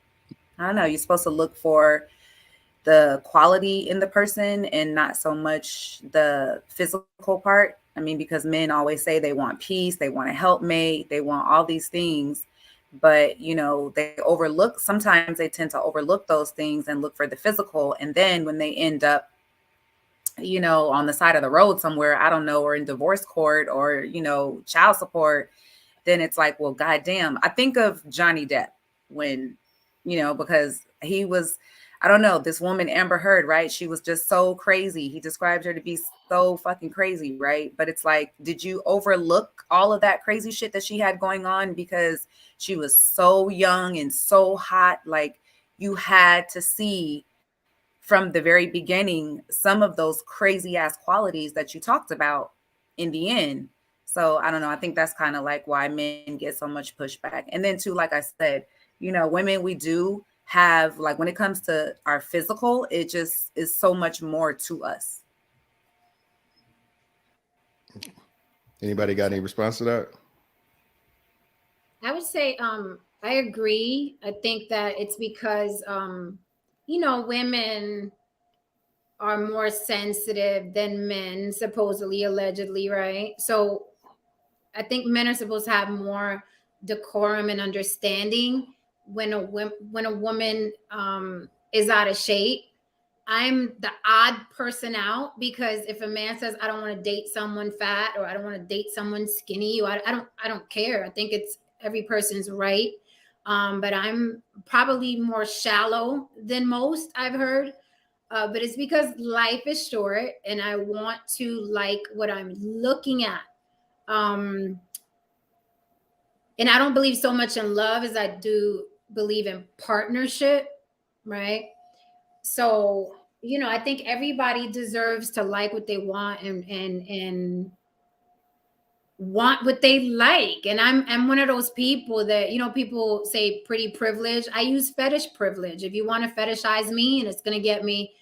I don't know, you're supposed to look for the quality in the person and not so much the physical part. I mean, because men always say they want peace, they want a helpmate, they want all these things, but sometimes they tend to overlook those things and look for the physical. And then when they end up on the side of the road somewhere, I don't know, or in divorce court or, child support, then it's like, well, goddamn. I think of Johnny Depp when, because he was, I don't know, this woman, Amber Heard, right? She was just so crazy. He described her to be so fucking crazy, right? But it's like, did you overlook all of that crazy shit that she had going on because she was so young and so hot? Like, you had to see from the very beginning some of those crazy ass qualities that you talked about in the end. So I don't know. I think that's kind of like why men get so much pushback. And then too, like I said, women, we do have, like, when it comes to our physical, it just is so much more to us. Anybody got any response to that? I would say I agree. I think that it's because women are more sensitive than men, supposedly, allegedly, right? So I think men are supposed to have more decorum and understanding when a woman is out of shape. I'm the odd person out, because if a man says, I don't want to date someone fat, or I don't want to date someone skinny, or I don't care. I think it's every person's right. But I'm probably more shallow than most, I've heard. But it's because life is short and I want to like what I'm looking at. And I don't believe so much in love as I do believe in partnership, right? So, I think everybody deserves to like what they want and want what they like. And I'm one of those people that, people say pretty privilege. I use fetish privilege. If you want to fetishize me and it's going to get me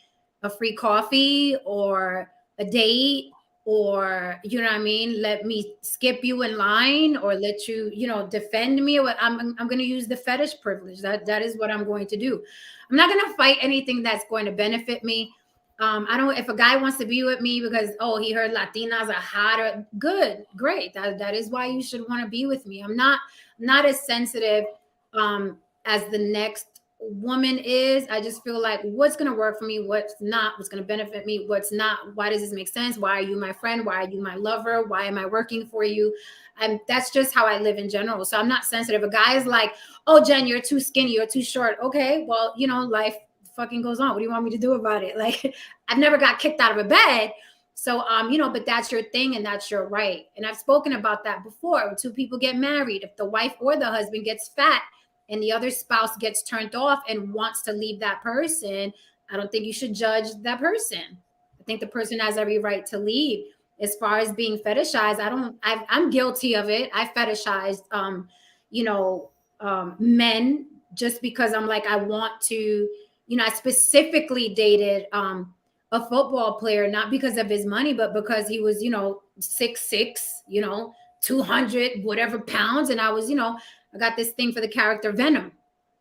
a free coffee or a date, or what I mean, let me skip you in line, or let you, defend me, or I'm going to use the fetish privilege. That is what I'm going to do. I'm not going to fight anything that's going to benefit me. I don't, if a guy wants to be with me because, oh, he heard Latinas are hotter, good, great. That is why you should want to be with me. I'm not as sensitive as the next woman is. I just feel like what's going to work for me, what's not, what's going to benefit me, what's not. Why does this make sense? Why are you my friend? Why are you my lover? Why am I working for you? And that's just how I live in general. So I'm not sensitive. A guy is like, oh, Jen, you're too skinny, you're too short. Okay, well, life fucking goes on? What do you want me to do about it? Like, I've never got kicked out of a bed. So, but that's your thing and that's your right. And I've spoken about that before. When two people get married, if the wife or the husband gets fat and the other spouse gets turned off and wants to leave that person, I don't think you should judge that person. I think the person has every right to leave. As far as being fetishized, I'm guilty of it. I fetishized, men just because I'm like, I want to, I specifically dated, a football player, not because of his money, but because he was, 6'6", 200, whatever pounds. And I was, I got this thing for the character Venom,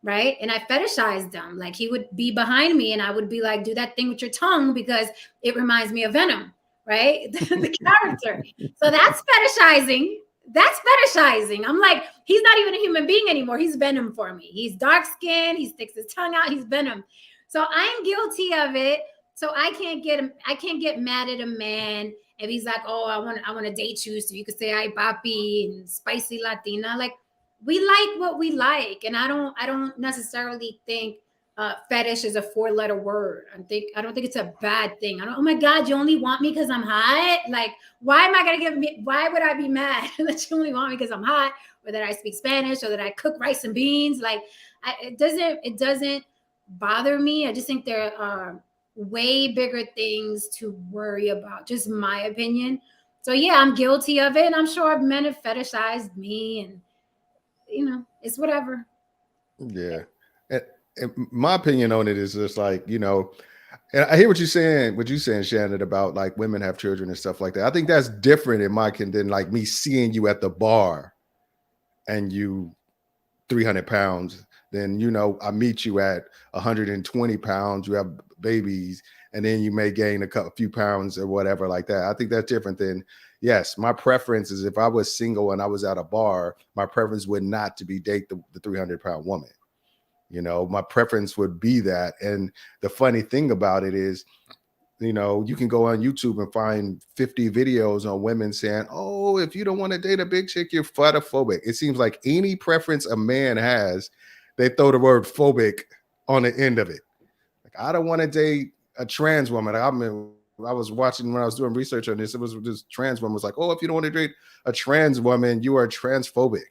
right? And I fetishized him. Like, he would be behind me and I would be like, do that thing with your tongue because it reminds me of Venom, right? The character. So that's fetishizing. That's fetishizing. I'm like, he's not even a human being anymore. He's Venom for me. He's dark skinned. He sticks his tongue out. He's Venom. So I'm guilty of it. So I can't get mad at a man if he's like, oh, I want to date you, so you could say "ay papi" and spicy Latina. Like, we like what we like, and I don't necessarily think fetish is a 4-letter word. I don't think it's a bad thing. Oh my God, you only want me because I'm hot? Like, why would I be mad that you only want me because I'm hot, or that I speak Spanish, or that I cook rice and beans? Like, it doesn't bother me. I just think there are way bigger things to worry about, just my opinion. So yeah, I'm guilty of it, and I'm sure men have fetishized me, and it's whatever. Yeah. And my opinion on it is just like, and I hear what you're saying, Shannon, about like women have children and stuff like that. I think that's different in my opinion than like me seeing you at the bar and you 300 pounds. Then, I meet you at 120 pounds, you have babies, and then you may gain a few pounds or whatever like that. I think that's different than, yes, my preference is if I was single and I was at a bar, my preference would not to be date the 300-pound woman. My preference would be that. And the funny thing about it is, you can go on YouTube and find 50 videos on women saying, oh, if you don't want to date a big chick, you're fatophobic. It seems like any preference a man has, they throw the word phobic on the end of it. Like, I don't want to date a trans woman. I was watching when I was doing research on this. It was this trans woman was like, oh, if you don't want to date a trans woman, you are transphobic.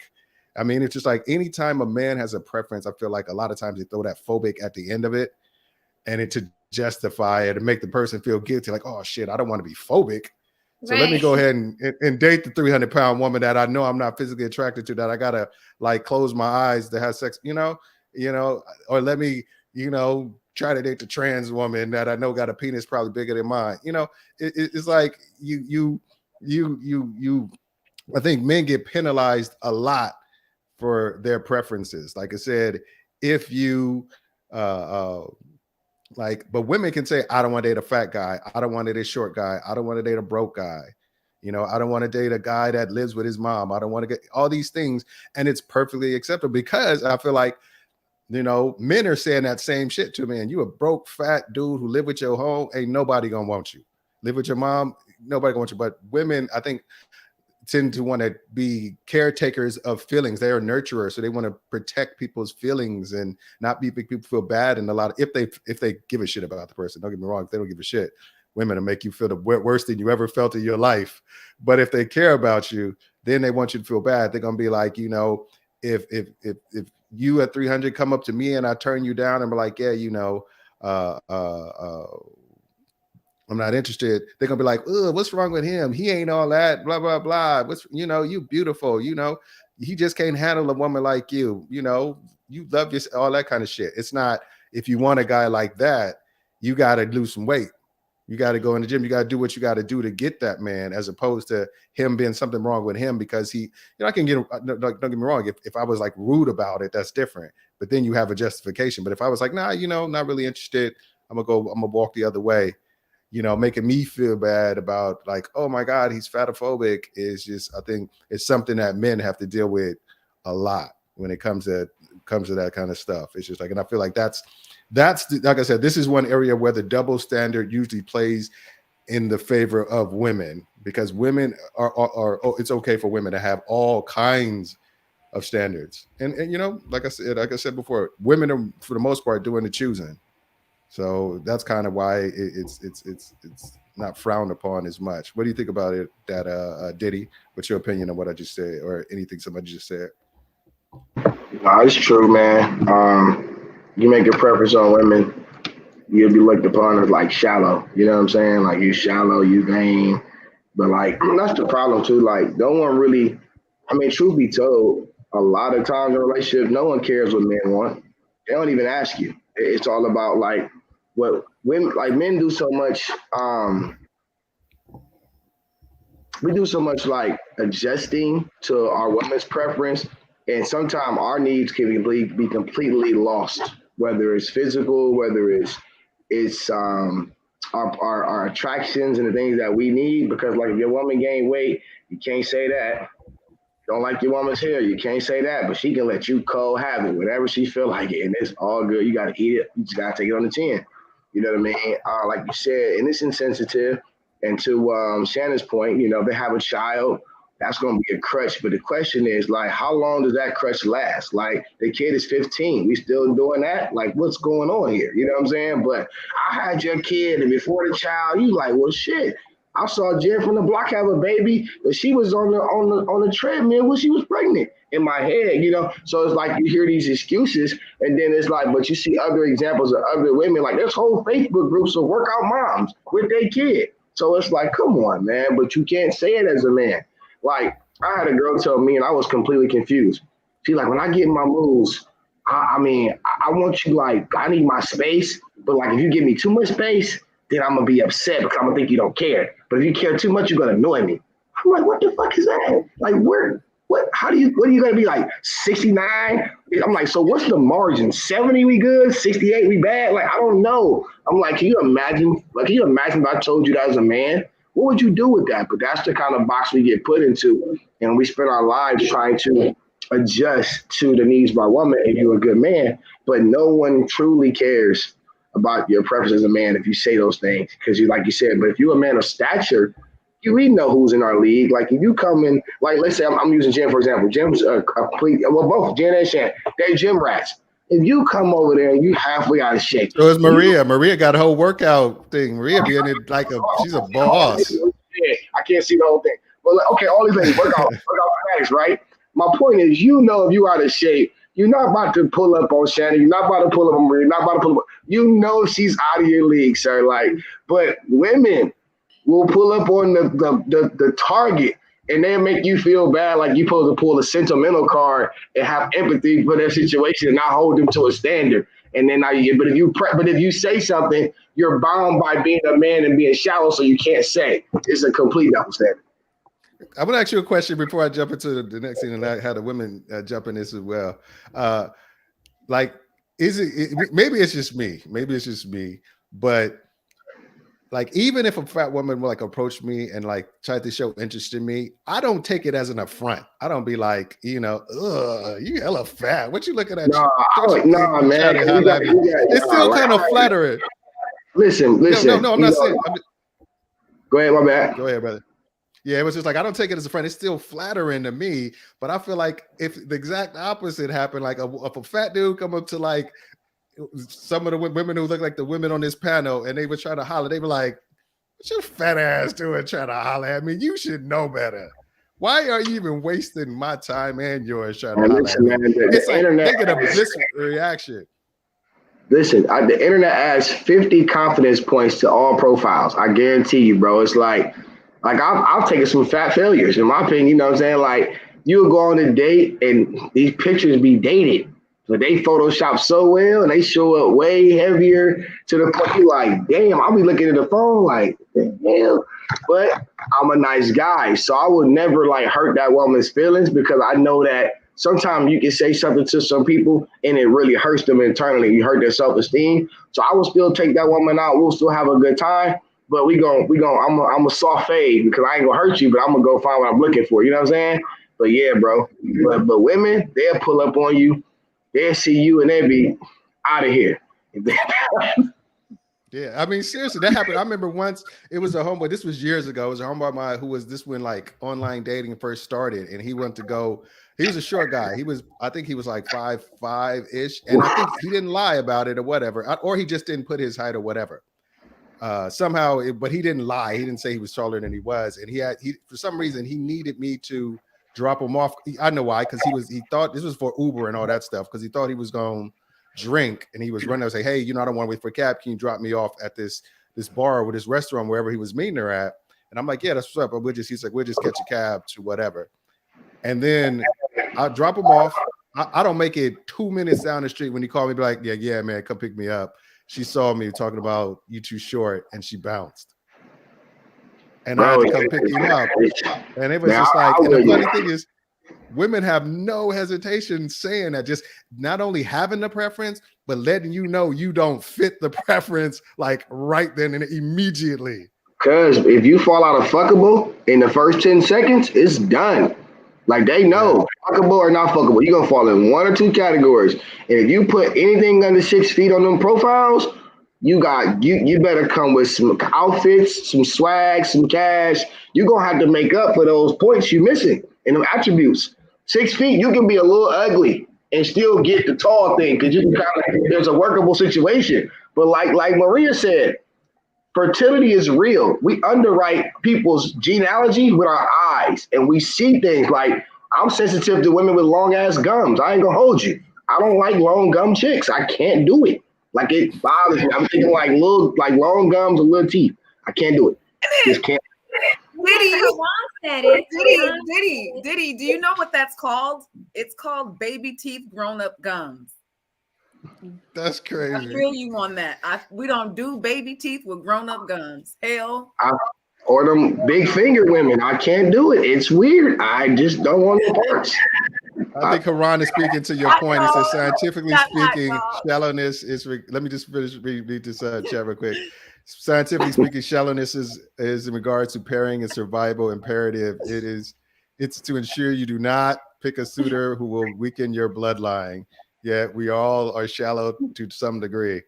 I mean, it's just like anytime a man has a preference, I feel like a lot of times they throw that phobic at the end of it, and it to justify it and make the person feel guilty, like, oh shit, I don't want to be phobic. So let me go ahead and date the 300-pound woman that I know I'm not physically attracted to, that I gotta like close my eyes to have sex, or let me, try to date the trans woman that I know got a penis probably bigger than mine. It's like you. I think men get penalized a lot for their preferences. Like I said, if you but women can say, I don't want to date a fat guy. I don't want to date a short guy. I don't want to date a broke guy. I don't want to date a guy that lives with his mom. I don't want to get all these things. And it's perfectly acceptable, because I feel like, men are saying that same shit to me. And you a broke, fat dude who live with your home, ain't nobody gonna want you. Live with your mom, nobody gonna want you. But women, I think, tend to want to be caretakers of feelings. They are nurturers, so they want to protect people's feelings and not make people feel bad. And a lot of, if they give a shit about the person, don't get me wrong, if they don't give a shit, women will make you feel the worst than you ever felt in your life. But if they care about you, then they want you to feel bad. They're gonna be like, if you at 300 come up to me and I turn you down and be like, yeah, I'm not interested. They're gonna be like, what's wrong with him? He ain't all that, blah, blah, blah. You beautiful, he just can't handle a woman like you, you love this, all that kind of shit. It's not, if you want a guy like that, you gotta lose some weight. You got to go in the gym. You got to do what you got to do to get that man, as opposed to him being something wrong with him because he, I can get, don't get me wrong. If I was like rude about it, that's different. But then you have a justification. But if I was like, nah, not really interested, I'm gonna walk the other way, making me feel bad about like, oh my God, he's fatophobic, is just, I think it's something that men have to deal with a lot when it comes to that kind of stuff. It's just like, and I feel like that's like I said, this is one area where the double standard usually plays in the favor of women, because women are it's okay for women to have all kinds of standards. And like I said before, women are for the most part doing the choosing. So that's kind of why it's not frowned upon as much. What do you think about it, that Diddy? What's your opinion on what I just said, or anything somebody just said? No, it's true, man. You make your preference on women, you'll be looked upon as like shallow. You know what I'm saying? Like you shallow, you vain. But like that's the problem too. Like no one really. I mean, truth be told, a lot of times in a relationship, no one cares what men want. They don't even ask you. It's all about like what women like men do so much. We do so much like adjusting to our women's preference, and sometimes our needs can be completely lost. Whether it's physical, whether it's our attractions and the things that we need. Because like if your woman gain weight, you can't say that. Don't like your woman's hair, you can't say that, but she can let you cold have it whenever she feel like it, and it's all good. You gotta eat it. You just gotta take it on the chin. You know what I mean? Like you said, and it's insensitive. And to Shannon's point, you know, if they have a child, that's gonna be a crutch. But the question is, like, how long does that crutch last? Like, the kid is 15, we still doing that? Like, what's going on here? You know what I'm saying? But I had your kid, and before the child, you like, well, shit. I saw Jen from the block have a baby, but she was on the treadmill when she was pregnant. In my head, you know. So it's like you hear these excuses, and then it's like, but you see other examples of other women. Like there's whole Facebook groups of workout moms with their kid. So it's like, come on, man. But you can't say it as a man. Like I had a girl tell me, and I was completely confused. She's like, when I get in my moves, I mean, I want you like, I need my space, but like if you give me too much space, then I'm gonna be upset because I'm gonna think you don't care. But if you care too much, you're gonna annoy me. I'm like, what the fuck is that? Like, where? What? What are you gonna be like? 69? I'm like, so what's the margin? 70 we good? 68 we bad? Like, I don't know. I'm like, can you imagine? Like, can you imagine if I told you that as a man? What would you do with that? But that's the kind of box we get put into, and we spend our lives trying to adjust to the needs of our woman if you're a good man. But no one truly cares about your preference as a man if you say those things, because you, like you said, but if you're a man of stature, we know who's in our league. Like if you come in, like let's say I'm using Jim for example. Jim's a complete, well, both Jen and Shan, they're gym rats. If you come over there and you halfway out of shape, So it's Maria. Maria got a whole workout thing. Maria being it like she's a boss. I can't see the whole thing. But like, okay, all these things workout fanatics, right? My point is, you know, if you out of shape, you're not about to pull up on Shannon. You're not about to pull up on Maria. You're not about to pull up. You know she's out of your league, sir. Like, but women will pull up on the target, and they'll make you feel bad, like you're supposed to pull a sentimental card and have empathy for their situation and not hold them to a standard. And then but if you say something, you're bound by being a man and being shallow, so you can't say. It's a complete double standard. I'm gonna ask you a question before I jump into the next thing, and I had the women jump in this as well. Like, maybe it's just me, but like, even if a fat woman will like approach me and like try to show interest in me, I don't take it as an affront. I don't be like, you know, you hella fat. What you looking at? Nah, man. It's still kind of flattering. Listen. No, I'm not saying. Go ahead, my bad. Go ahead, brother. Yeah, it was just like, I don't take it as a friend. It's still flattering to me, but I feel like if the exact opposite happened, like if a fat dude come up to like some of the women who look like the women on this panel and they would try to holler, they were like, what's your fat ass doing trying to holler at me? You should know better. Why are you even wasting my time and yours trying to holler at me? It's like they get a blissful reaction. Listen, the internet adds 50 confidence points to all profiles. I guarantee you, bro. It's like I've taken some fat failures, in my opinion. You know what I'm saying? Like, you'll go on a date and these pictures be dated. But they Photoshop so well and they show up way heavier to the point you're like, damn, I'll be looking at the phone like, damn. But I'm a nice guy. So I would never like hurt that woman's feelings, because I know that sometimes you can say something to some people and it really hurts them internally. You hurt their self-esteem. So I will still take that woman out. We'll still have a good time. But I'm a soft fade, because I ain't gonna hurt you, but I'm gonna go find what I'm looking for. You know what I'm saying? But yeah, bro. But women, they'll pull up on you, they'll see you, and they'll be out of here. Yeah, I mean, seriously, that happened. I remember once it was a homeboy. This was years ago. It was a homeboy of mine who was this when like online dating first started, and he wanted to go. He was a short guy. I think he was like 5'5" ish, and I think he didn't lie about it or whatever, or he just didn't put his height or whatever. But he didn't lie. He didn't say he was taller than he was, and he for some reason he needed me to drop him off. I know why, because he thought this was for Uber and all that stuff, because he thought he was going to drink, and he was running. I was like, hey, I don't want to wait for a cab. Can you drop me off at this bar or this restaurant, wherever he was meeting her at? And I'm like, yeah, that's what's up. But he's like, we'll just catch a cab to whatever. And then I drop him off. I don't make it 2 minutes down the street when he called me, be like, yeah, man, come pick me up. She saw me talking about you too short, and she bounced. And I had to come pick him up. And it was just like, and the funny thing is, women have no hesitation saying that, just not only having the preference, but letting you know you don't fit the preference like right then and immediately. Because if you fall out of fuckable in the first 10 seconds, it's done. Like they know, fuckable or not fuckable, you're gonna fall in one or two categories. And if you put anything under 6 feet on them profiles, you better come with some outfits, some swag, some cash. You're gonna have to make up for those points you missing in them attributes. 6 feet, you can be a little ugly and still get the tall thing because you can there's a workable situation. But like Maria said, fertility is real. We underwrite people's genealogy with our eyes, and we see things like, I'm sensitive to women with long ass gums. I ain't gonna hold you. I don't like long gum chicks. I can't do it. Like it bothers me. I'm thinking like long gums and little teeth. I can't do it. Just can't. Diddy, do you know what that's called? It's called baby teeth grown up gums. That's crazy. I feel you on that. We don't do baby teeth with grown up gums. Hell. Or them big finger women. I can't do it. It's weird. I just don't want the parts. I think Haran is speaking to your point. It says scientifically speaking, shallowness is. Let me just read this chat real quick. Scientifically speaking, shallowness is in regards to pairing and survival imperative. It's to ensure you do not pick a suitor who will weaken your bloodline. Yet we all are shallow to some degree.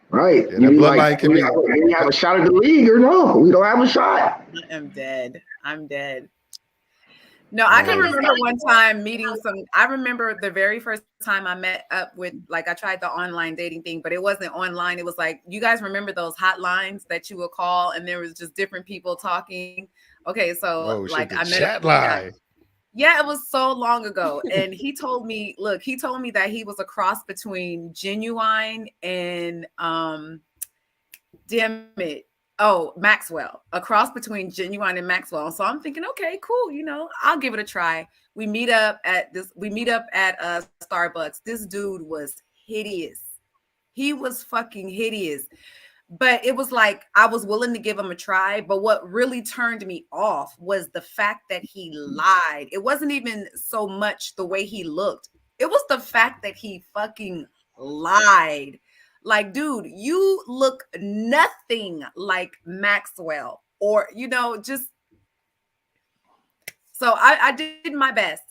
Right. And bloodline can be. We have a shot at the league or no? We don't have a shot. I'm dead. No, I can remember one time meeting I remember the very first time I met up with, like, I tried the online dating thing, but it wasn't online. It was like, you guys remember those hotlines that you would call and there was just different people talking? Okay, so I met chat line. Yeah, it was so long ago. And he told me that he was a cross between Genuine and Maxwell, a cross between Genuine and Maxwell. So I'm thinking, okay, cool, I'll give it a try. We meet up at Starbucks. This dude was hideous. He was fucking hideous. But it was like I was willing to give him a try. But what really turned me off was the fact that he lied. It wasn't even so much the way he looked. It was the fact that he fucking lied. Like, dude, you look nothing like Maxwell, or, just. So I did my best.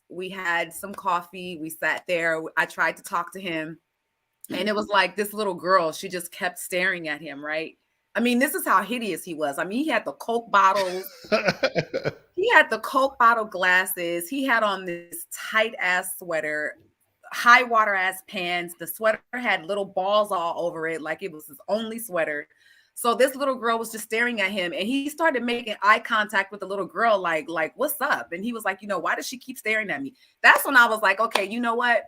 We had some coffee. We sat there. I tried to talk to him. And it was like this little girl, she just kept staring at him, right? I mean, this is how hideous he was. I mean, he had the Coke bottles. He had the Coke bottle glasses. He had on this tight ass sweater, high water ass pants. The sweater had little balls all over it, like it was his only sweater. So this little girl was just staring at him, and he started making eye contact with the little girl, like, what's up? And he was like, why does she keep staring at me? That's when I was like, okay, you know what?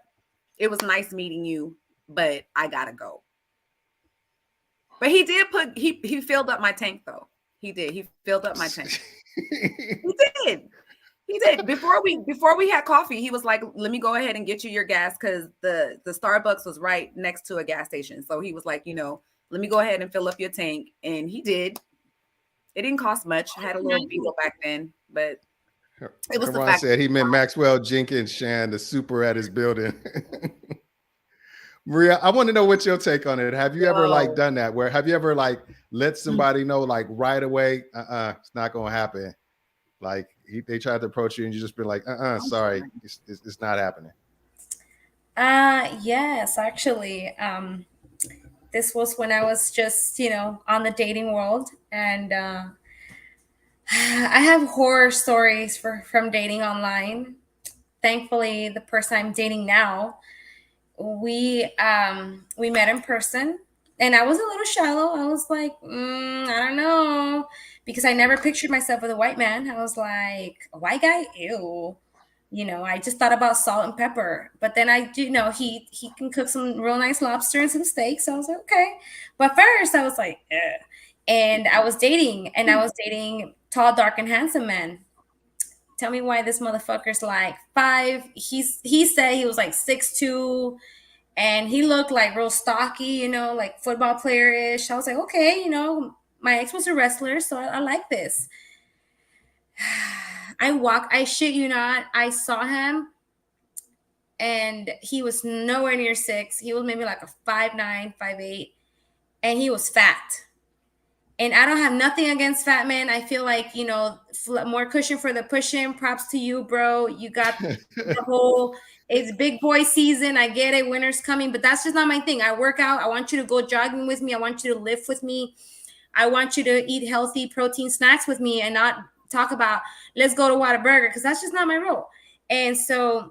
It was nice meeting you, but I gotta go. But he did he filled up my tank though. He did. He filled up my tank. He did. Before we had coffee, he was like, let me go ahead and get you your gas, because the Starbucks was right next to a gas station. So he was like, let me go ahead and fill up your tank. And he did. It didn't cost much. I had a little Beagle back then, but it was the fact said he meant Maxwell Jenkins, Shan, the super at his building. Maria, I want to know what's your take on it. Have you ever done that? Where have you ever let somebody know right away, it's not gonna happen? Like they tried to approach you and you just been like, sorry, it's not happening. Yes, actually. This was when I was just, on the dating world. And I have horror stories from dating online. Thankfully, the person I'm dating now, we met in person, and I was a little shallow. I was like, I don't know, because I never pictured myself with a white man. I was like, a white guy, ew. I just thought about salt and pepper. But then I do know he can cook some real nice lobster and some steak. So I was like, okay. But first I was like, eh. And I was dating tall, dark, and handsome men. Tell me why this motherfucker's like 5. He said he was like 6'2", and he looked like real stocky, like football player ish. I was like, okay, my ex was a wrestler, so I like this. I shit you not, I saw him, and he was nowhere near 6. He was maybe like a 5'9", 5'8", and he was fat. And I don't have nothing against fat men. I feel like, more cushion for the pushing. Props to you, bro. You got the whole, it's big boy season. I get it. Winter's coming, but that's just not my thing. I work out. I want you to go jogging with me. I want you to lift with me. I want you to eat healthy protein snacks with me and not talk about, let's go to Whataburger, because that's just not my role. And so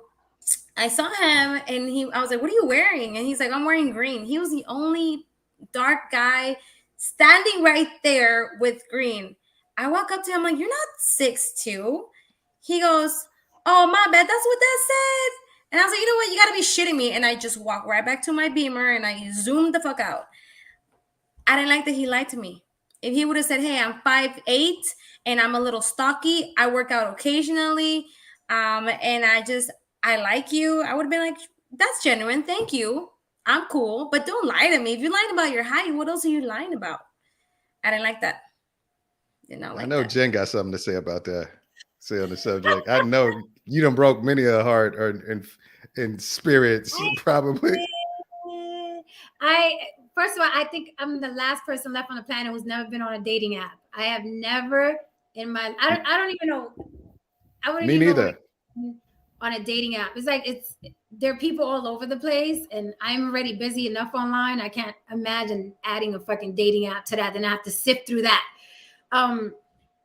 I saw him, and I was like, what are you wearing? And he's like, I'm wearing green. He was the only dark guy standing right there with green. I walk up to him like, you're not 6'2". He goes, oh, my bad. That's what that said. And I was like, you know what? You got to be shitting me. And I just walked right back to my Beamer, and I zoomed the fuck out. I didn't like that he lied to me. If he would have said, hey, I'm 5'8", and I'm a little stocky, I work out occasionally, and I like you, I would have been like, that's genuine. Thank you. I'm cool. But don't lie to me. If you're lying about your height, what else are you lying about? I didn't like that. I know Jen got something to say about that. Say on the subject. I know you done broke many a heart or in spirits, probably. First of all, I think I'm the last person left on the planet who's never been on a dating app. I have never in my. I don't even know. I wouldn't Me even neither. know on a dating app. It's like there are people all over the place, and I'm already busy enough online. I can't imagine adding a fucking dating app to that. Then I have to sift through that.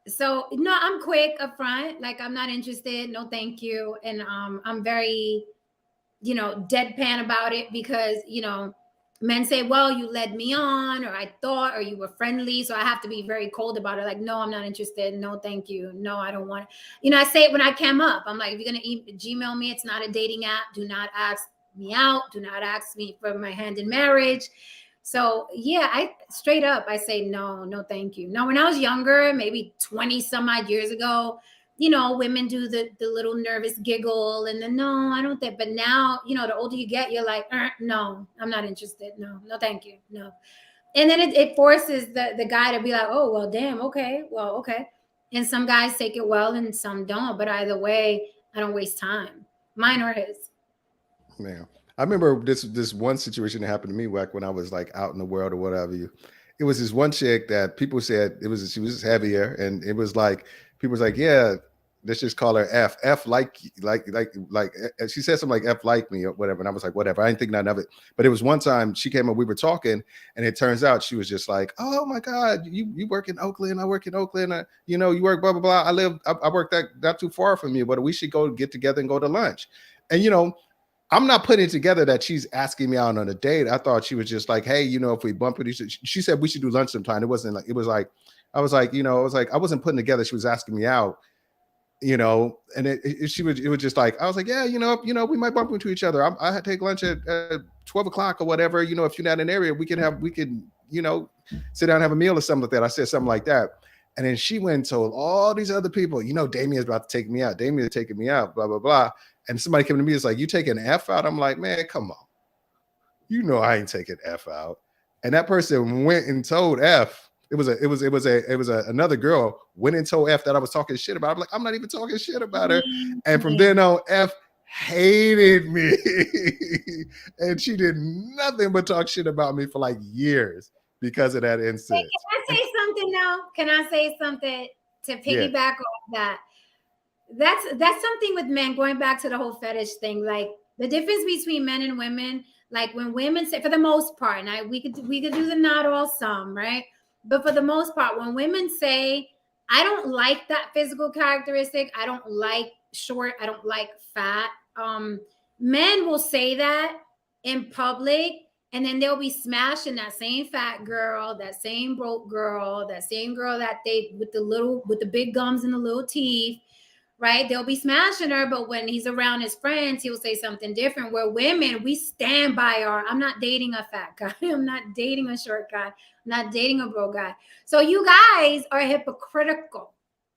So no, I'm quick up front. Like, I'm not interested. No, thank you. And I'm very, deadpan about it, because men say, well, you led me on, or I thought, or you were friendly. So I have to be very cold about it. Like, no, I'm not interested. No, thank you. No, I don't want it. I say it when I came up. I'm like, if you're going to Gmail me, it's not a dating app. Do not ask me out. Do not ask me for my hand in marriage. So yeah, I straight up, I say, no, thank you. Now, when I was younger, maybe 20 some odd years ago, women do the little nervous giggle and then, no, I don't think. But now, the older you get, you're like, no, I'm not interested. No, thank you. No. And then it forces the guy to be like, oh, well, damn. Okay. Well, okay. And some guys take it well and some don't. But either way, I don't waste time. Mine or his. Man, I remember this one situation that happened to me back when I was like out in the world or whatever. It was this one chick that people said she was heavier, and it was like people was like, yeah, let's just call her F. F like she said something like F like me or whatever, and I was like, whatever. I didn't think none of it. But it was one time she came up, we were talking, and it turns out she was just like, oh my God, you work in Oakland, I work in Oakland, you work blah blah blah. I work that not too far from you, but we should go get together and go to lunch. And I'm not putting it together that she's asking me out on a date. I thought she was just like, hey, if we bump into, she said we should do lunch sometime. It wasn't like, it was like, I was like, I wasn't putting together she was asking me out, and it was just like, I was like, yeah, we might bump into each other. I had to take lunch at 12 o'clock or whatever. If you're not in the area, we can sit down and have a meal or something like that. I said something like that. And then she went and told all these other people, Damien's about to take me out. Damien's taking me out, blah, blah, blah. And somebody came to me, it's like, you taking F out? I'm like, man, come on. I ain't taking F out. And that person went and told F. Another girl went and told F that I was talking shit about. I'm like, I'm not even talking shit about her. And from then on, F hated me. And she did nothing but talk shit about me for like years because of that incident. Can I say something now? Can I say something to piggyback off that? That's something with men, going back to the whole fetish thing. Like, the difference between men and women, Like when women say, for the most part, and we could do the not all some, right? But for the most part, when women say, I don't like that physical characteristic, I don't like short, I don't like fat, men will say that in public, and then they'll be smashing that same fat girl, that same broke girl, that same girl that they with the big gums and the little teeth, right? They'll be smashing her, but when he's around his friends, he'll say something different. Where women, we stand by I'm not dating a fat guy. I'm not dating a short guy. I'm not dating a broke guy. So you guys are hypocritical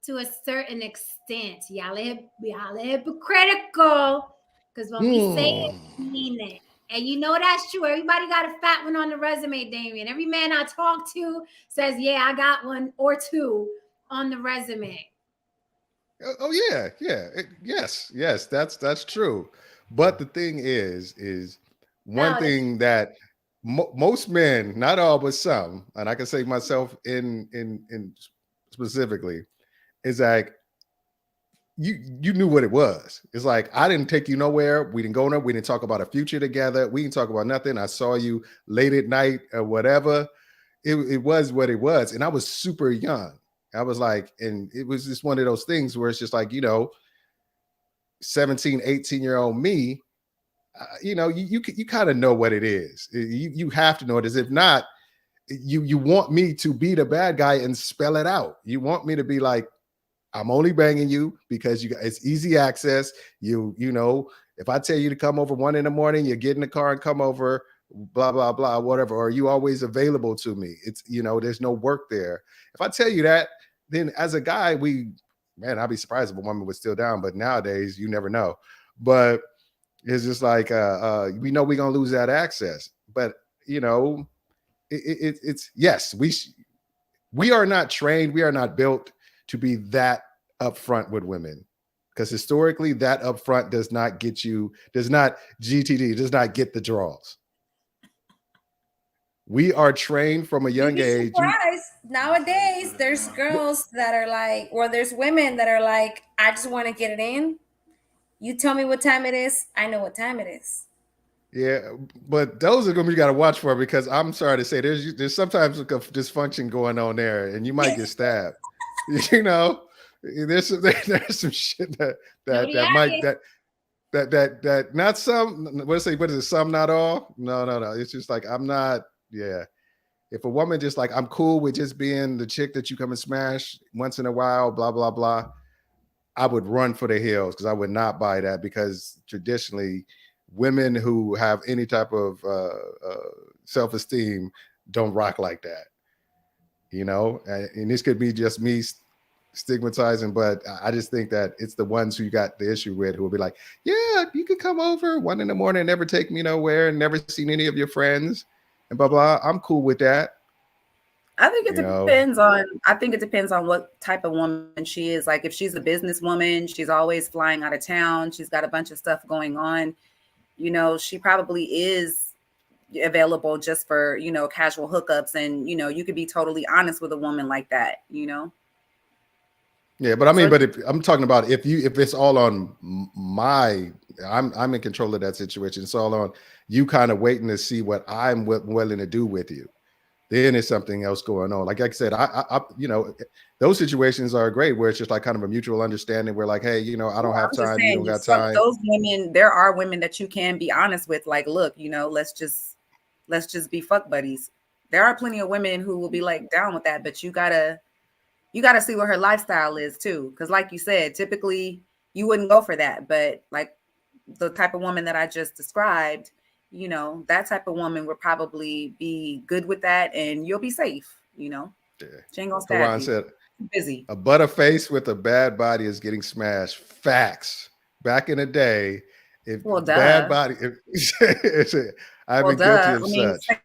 to a certain extent. Y'all are hypocritical because when we say it, we mean it. And you know that's true. Everybody got a fat one on the resume, Damien. Every man I talk to says, yeah, I got one or two on the resume. Oh yeah, yes, that's true. But the thing is one thing that most men, not all but some, and I can say myself in specifically, is like you knew what it was. It's like I didn't take you nowhere. We didn't go nowhere. We didn't talk about a future together. We didn't talk about nothing. I saw you late at night or whatever. It was what it was, and I was super young. I was like, and it was just one of those things where it's just like, 17, 18-year-old me, you kind of know what it is. You have to know it. As if not, you want me to be the bad guy and spell it out. You want me to be like, I'm only banging you because it's easy access. If I tell you to come over 1 a.m, you get in the car and come over, blah, blah, blah, whatever. Or are you always available to me? It's, there's no work there. If I tell you that, then as a guy, I'd be surprised if a woman was still down, but nowadays you never know. But it's just like, we know we're going to lose that access, but it's yes, we are not trained. We are not built to be that upfront with women, because historically that upfront does not get the draws. We are trained from a young age. Nowadays, there's girls that are like, or there's women that are like, I just want to get it in. You tell me what time it is. I know what time it is. Yeah, but those are going to be you got to watch for, because I'm sorry to say there's sometimes a dysfunction going on there, and you might get stabbed. There's some shit that not some. What is it? Some, not all. No. It's just like I'm not. Yeah. If a woman just like, I'm cool with just being the chick that you come and smash once in a while, blah, blah, blah, I would run for the hills, because I would not buy that, because traditionally women who have any type of self-esteem don't rock like that, and this could be just me stigmatizing, but I just think that it's the ones who you got the issue with who will be like, yeah, you can come over 1 a.m and never take me nowhere and never seen any of your friends and blah, blah. I'm cool with that. I think it depends on what type of woman she is. Like if she's a businesswoman, she's always flying out of town, she's got a bunch of stuff going on, she probably is available just for, casual hookups. And, you could be totally honest with a woman like that, Yeah, but I mean, but if I'm talking about if it's all on I'm in control of that situation. It's all on you kind of waiting to see what I'm willing to do with you. Then there's something else going on. Like I said, I those situations are great where it's just like kind of a mutual understanding. We're like, hey, I don't have time. You don't got time. Those women, there are women that you can be honest with. Like, look, let's just be fuck buddies. There are plenty of women who will be like down with that, but you gotta see what her lifestyle is too. Because like you said, typically you wouldn't go for that. But like the type of woman that I just described, that type of woman would probably be good with that, and you'll be safe. Yeah. She ain't gonna stab you. Said, busy. A butterface with a bad body is getting smashed. Facts. Back in the day, bad body, I've been guilty of such.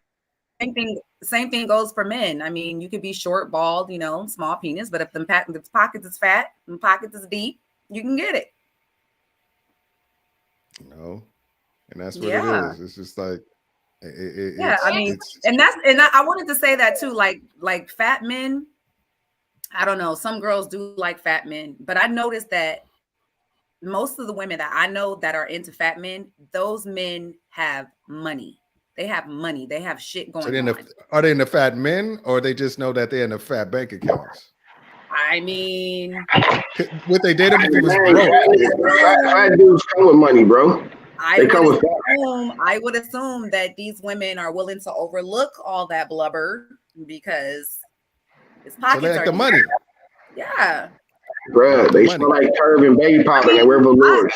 Same thing goes for men. I mean, you could be short, bald, small penis, but if the pockets is fat and pockets is deep, you can get it. And that's what it is. It's just like, I wanted to say that too. Like fat men, I don't know. Some girls do like fat men, but I noticed that most of the women that I know that are into fat men, those men have money. They have money. They have shit So going on. are they in the fat men, or they just know that they're in the fat bank accounts? I mean, Would they date him if he was Man, broke? fat dudes come with money, bro. They come with I would assume that these women are willing to overlook all that blubber because his So pockets they like are the deep. money. Yeah. Bruh, they smell like turb and baby powder and they wear velours.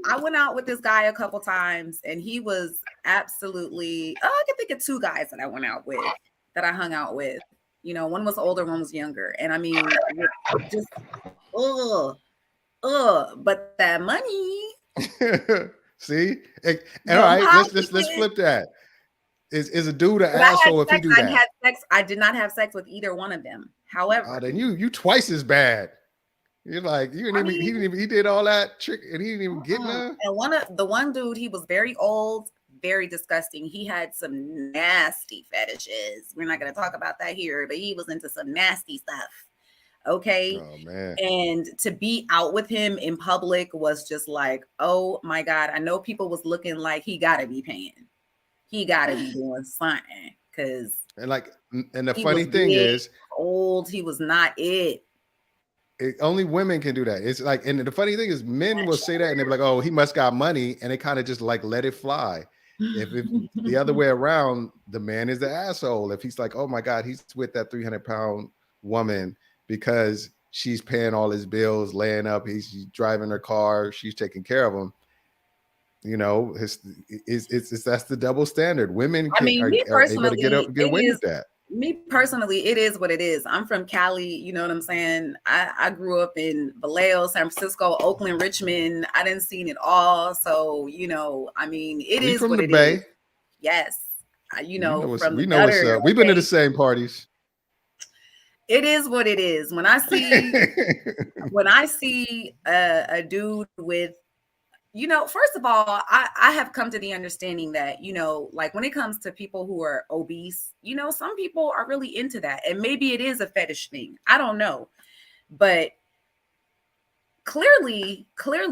I went out with this guy a couple times and he was absolutely, I can think of two guys that I went out with, that I hung out with. You know, one was older, one was younger. And I mean, just, but that money. See? And all right, let's flip that. Is a dude an asshole if he do that? I did not have sex with either one of them. However, then you twice as bad. You're like, he did all that trick and he didn't even get none. And one dude, he was very old, very disgusting. He had some nasty fetishes. We're not going to talk about that here, but he was into some nasty stuff. Okay. Oh man. And to be out with him in public was just like, oh my God. I know people was looking like he gotta be paying. He gotta be doing something. And the funny thing is, old, he was not it. Only women can do that. It's like, and the funny thing is, men will say that and they're like, "Oh, he must got money," and they kind of just like let it fly. If the other way around, the man is the asshole. If he's like, "Oh my God, he's with that 300-pound woman because she's paying all his bills, laying up, he's driving her car, she's taking care of him." You know, it's that's the double standard. Women are able to get away with that. Me personally, it is what it is. I'm from Cali, you know what I'm saying? I grew up in Vallejo, San Francisco, Oakland, Richmond. I didn't see it all. So, you know, I mean, it is from what the it Bay. Is. Yes. We know what's up. We've been to the same parties. It is what it is. When I see a dude with, you know, first of all, I have come to the understanding that, you know, like when it comes to people who are obese, you know, some people are really into that. And maybe it is a fetish thing. I don't know. But clearly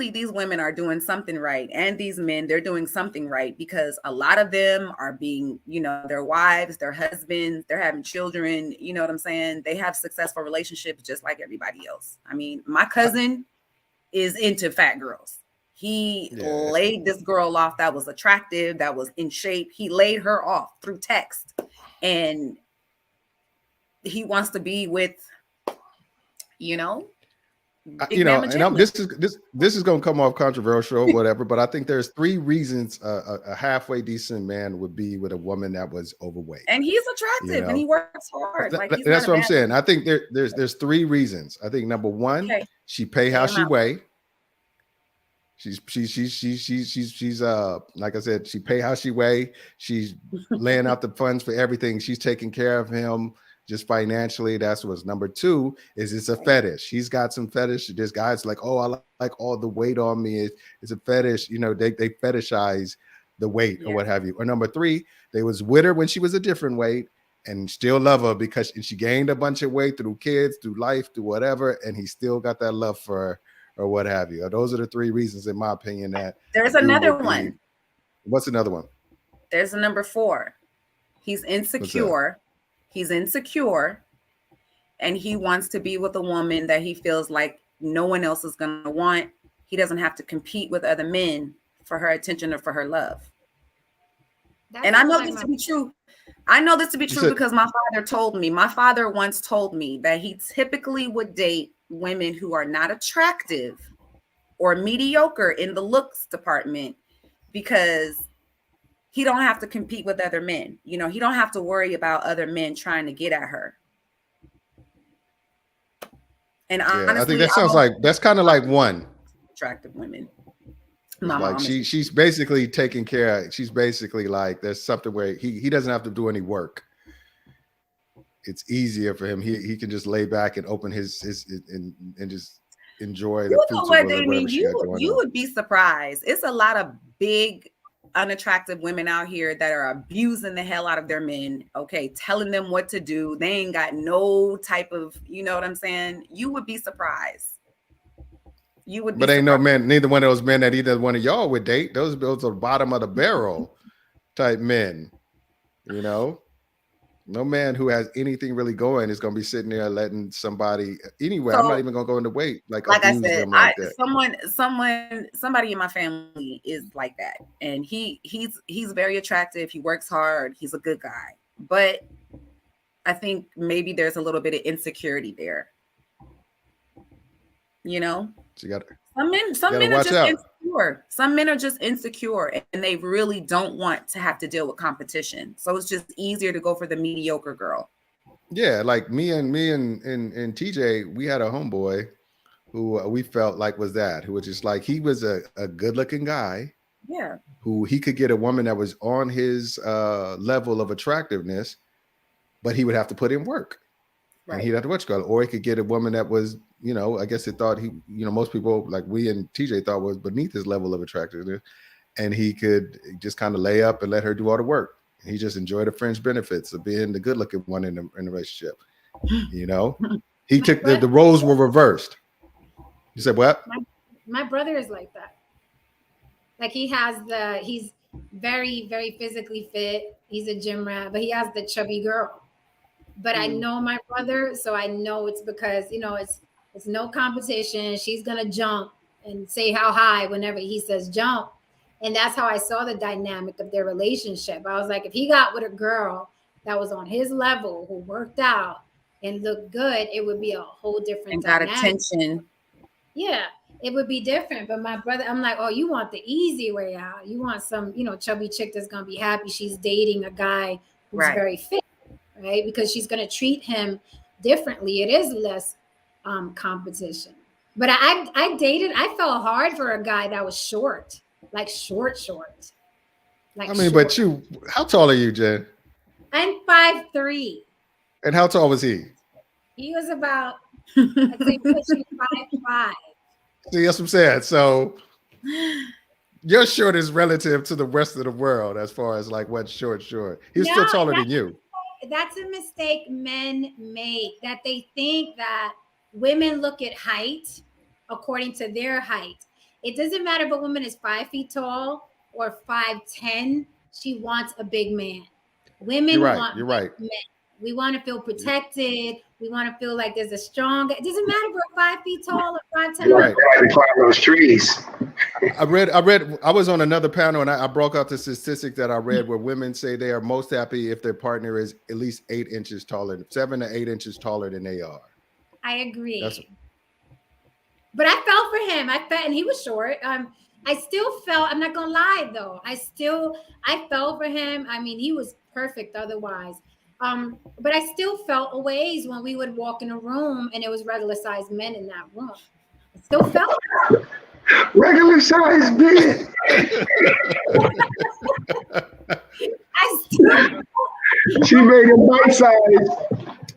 these women are doing something right. And these men, they're doing something right because a lot of them are being, you know, their wives, their husbands, they're having children. You know what I'm saying? They have successful relationships just like everybody else. I mean, my cousin is into fat girls. He laid this girl off that was attractive, that was in shape. He laid her off through text, and he wants to be with, you know, this is going to come off controversial or whatever, but I think there's 3 reasons a halfway decent man would be with a woman that was overweight. And he's attractive, and he works hard. That's what I'm saying. I think there's 3 reasons. I think number 1, she pay how she weigh. She's like I said, she pay how she weigh. She's laying out the funds for everything. She's taking care of him just financially. That's what's number 2 is it's a fetish. He's got some fetish. There's guys like, oh, I like all the weight on me. It's a fetish. You know, they fetishize the weight or what have you. Or number 3, they was with her when she was a different weight and still love her because she gained a bunch of weight through kids, through life, through whatever, and he still got that love for her. Or what have you. Those are the 3 reasons, in my opinion, that there's another one. What's another one? There's a number 4. He's insecure. He's insecure, and he wants to be with a woman that he feels like no one else is going to want. He doesn't have to compete with other men for her attention or for her love. And I know this to be true. I know this to be true because my father told me. My father once told me that he typically would date women who are not attractive or mediocre in the looks department because he don't have to compete with other men. You know, he don't have to worry about other men trying to get at her. And honestly, I think that sounds like that's kind of like one attractive women. Like she's basically taking care. She's basically like there's something where he doesn't have to do any work. It's easier for him. He can just lay back and open his and just enjoy the fruits of whatever you would be surprised. It's a lot of big unattractive women out here that are abusing the hell out of their men. Okay, telling them what to do. They ain't got no type of, you know what I'm saying? You would be surprised. You would be But ain't no surprised. man, neither one of those men that either one of y'all would date. Those are bottom of the barrel type men. You know, no man who has anything really going is going to be sitting there letting somebody. Anyway, I'm not So, even going to go into weight like like I abuse said, them like that. somebody in my family is like that, and he's very attractive. He works hard. He's a good guy, but I think maybe there's a little bit of insecurity there. You know, So you got some men are watch just out. insecure. Some men are just insecure, and they really don't want to have to deal with competition. So it's just easier to go for the mediocre girl. Yeah, like me and TJ, we had a homeboy who we felt like was that, who was just like, he was a good looking guy Yeah, who he could get a woman that was on his level of attractiveness, but he would have to put in work. And he'd right. have to watch girl, or he could get a woman that was, I guess it thought he, most people like we and TJ thought was beneath his level of attractiveness, and he could just kind of lay up and let her do all the work. He just enjoyed the fringe benefits of being the good looking one in the relationship. He took the roles were reversed. You said what? My brother is like that. Like he's very, very physically fit. He's a gym rat, but he has the chubby girl. But I know my brother, so I know it's because it's no competition. She's gonna jump and say how high whenever he says jump. And that's how I saw the dynamic of their relationship. I was like, if he got with a girl that was on his level, who worked out and looked good, it would be a whole different And got dynamic. attention. Yeah, it would be different. But my brother, I'm like, oh, you want the easy way out. You want some, chubby chick that's gonna be happy she's dating a guy who's Right. very fit, right? Because she's gonna treat him differently. It is less competition. But I fell hard for a guy that was short, like short. Like But how tall are you, Jen? I'm 5'3". And how tall was he? He was about, I'd say, pushing 5'5". See, that's what I'm saying. So your short is relative to the rest of the world as far as like what's short. He's still taller than you. That's a mistake men make, that they think that women look at height according to their height. It doesn't matter if a woman is 5 feet tall or 5'10". She wants a big man. Women want You're right. men. We want to feel protected. We want to feel like there's a strong. It doesn't matter if we're 5 feet tall or 5'10". Right. To climb those trees. I was on another panel and I broke out the statistic that I read where women say they are most happy if their partner is at least 8 inches taller, 7 to 8 inches taller than they are. I agree. But I fell for him. And he was short. I still felt, I'm not gonna lie though. I fell for him. I mean, he was perfect otherwise. But I still felt a ways when we would walk in a room and it was regular sized men in that room. I still felt regular sized men. She made it bite size.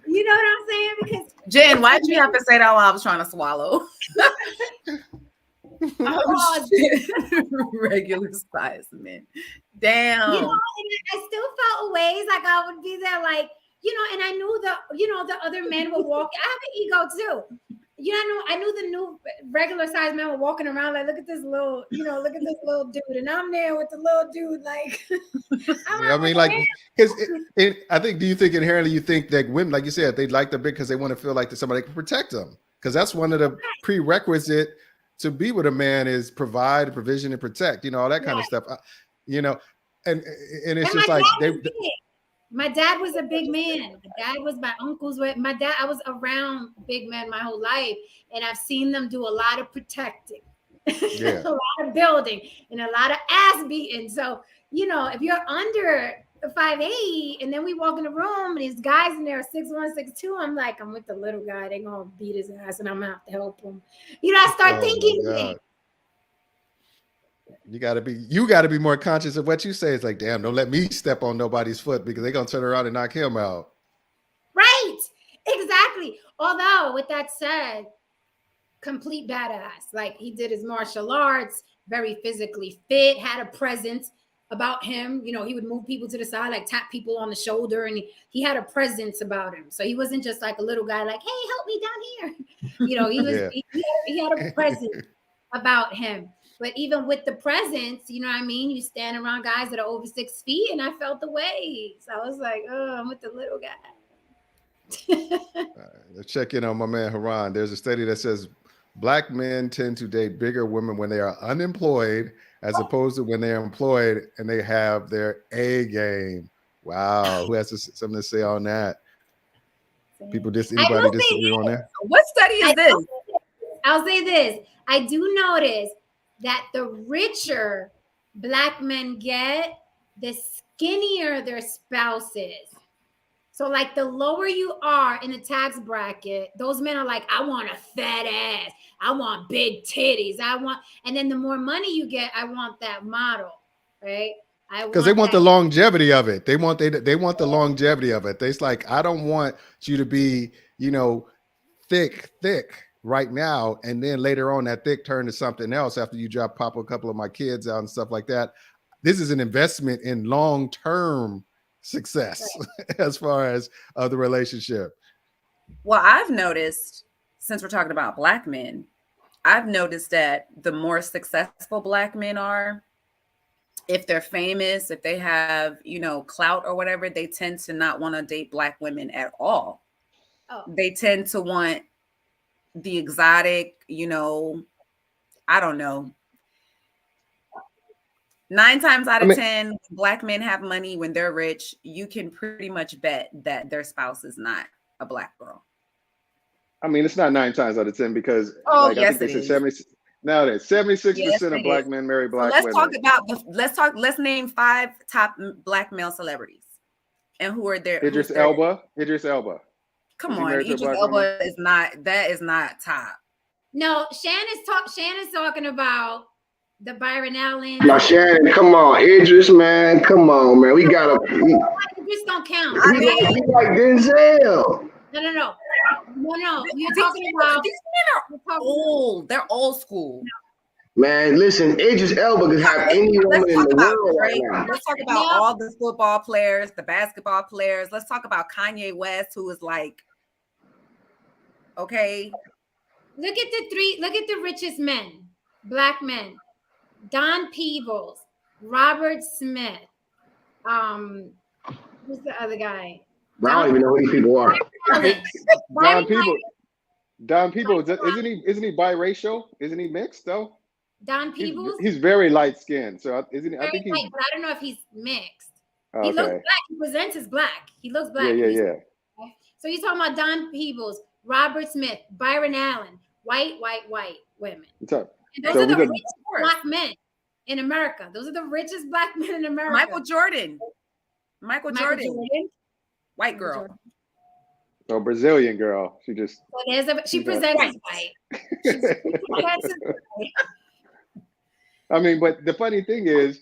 You know what I'm saying? Because Jen, why'd you have to say that while I was trying to swallow? Regular size men. Damn. I still felt ways like I would be there, like, and I knew the other men were walking. I have an ego too. I knew the new regular size men were walking around like, look at this little dude, and I'm there with the little dude, like. Because I think. Do you think inherently you think that women, like you said, they like the big because they want to feel like that somebody can protect them? Because that's one of the prerequisite to be with a man is provide, provision, and protect. All that kind of stuff. And it's just like my dad was a big man. My dad was my uncles. My dad, I was around big men my whole life, and I've seen them do a lot of protecting, a lot of building, and a lot of ass beating. So, if you're under 5'8", and then we walk in the room and these guys in there 6'1", 6'2", I'm like, I'm with the little guy. They're gonna beat his ass, and I'm gonna have to help him. I start thinking things. You gotta be more conscious of what you say. It's like, damn, don't let me step on nobody's foot because they're gonna turn around and knock him out. Right. Exactly. Although, with that said, complete badass. Like, he did his martial arts, very physically fit, had a presence about him. He would move people to the side, like tap people on the shoulder, and he had a presence about him. So he wasn't just like a little guy, like, hey, help me down here. He was he had a presence. about him. But even with the presence, you know what I mean? You stand around guys that are over 6 feet, and I felt the way. So I was like, oh, I'm with the little guy. Let's check in on my man Haran. There's a study that says Black men tend to date bigger women when they are unemployed as opposed to when they're employed and they have their A game. Wow. Who has something to say on that? People anybody disagree on that? What study is this? I'll say this. I do notice that the richer Black men get, the skinnier their spouse is. So like the lower you are in the tax bracket, those men are like, I want a fat ass. I want big titties. And then the more money you get, I want that model, right? Because they want the longevity of it. They want the longevity of it. It's like, I don't want you to be, thick right now, and then later on that thick turn to something else after you pop a couple of my kids out and stuff like that. This is an investment in long-term success as far as the relationship. Well, I've noticed, since we're talking about Black men, I've noticed that the more successful Black men are, if they're famous, if they have, clout or whatever, they tend to not want to date Black women at all. Oh. They tend to want the exotic, I don't know. 9 times out of 10, Black men have money when they're rich. You can pretty much bet that their spouse is not a Black girl. I mean, it's not 9 times out of 10 because I think they said 70. Nowadays, 76% of Black men marry Black women. Let's name 5 top Black male celebrities, and who are there? Idris Elba. Come on, Idris Elba is not top. No, Shannon's talking about the Byron Allen. Now, Shannon, come on, Idris, man, come on, man. We gotta. Idris don't count. He like Denzel. No. You're talking about these men are old. They're old school. Man, listen, Idris Elba could have any woman in the world right now. Let's talk about all the football players, the basketball players. Let's talk about Kanye West, who is like, okay. Look at the richest men, Black men. Don Peebles, Robert Smith. Who's the other guy? I don't even know who these people are. Don Peebles, isn't he biracial? Isn't he mixed though? Don Peebles? He's very light skinned, so isn't he? I think he's. But I don't know if he's mixed. Okay. He looks black. He presents as black. He looks black. Yeah. So you're talking about Don Peebles, Robert Smith, Byron Allen, white women. And those are the richest Black men in America. Those are the richest Black men in America. Michael Jordan. White girl. So Brazilian girl. She presents as white. I mean, but the funny thing is,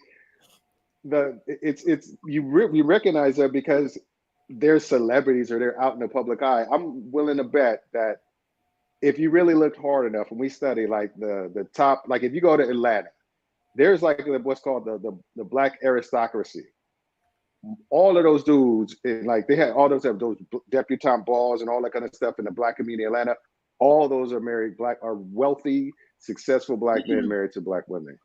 we recognize that because they're celebrities or they're out in the public eye. I'm willing to bet that if you really looked hard enough, and we study like the top, like if you go to Atlanta, there's like what's called the Black aristocracy. All of those dudes, like they had all those debutante balls and all that kind of stuff in the Black community in Atlanta. All those are wealthy, successful Black men married to Black women.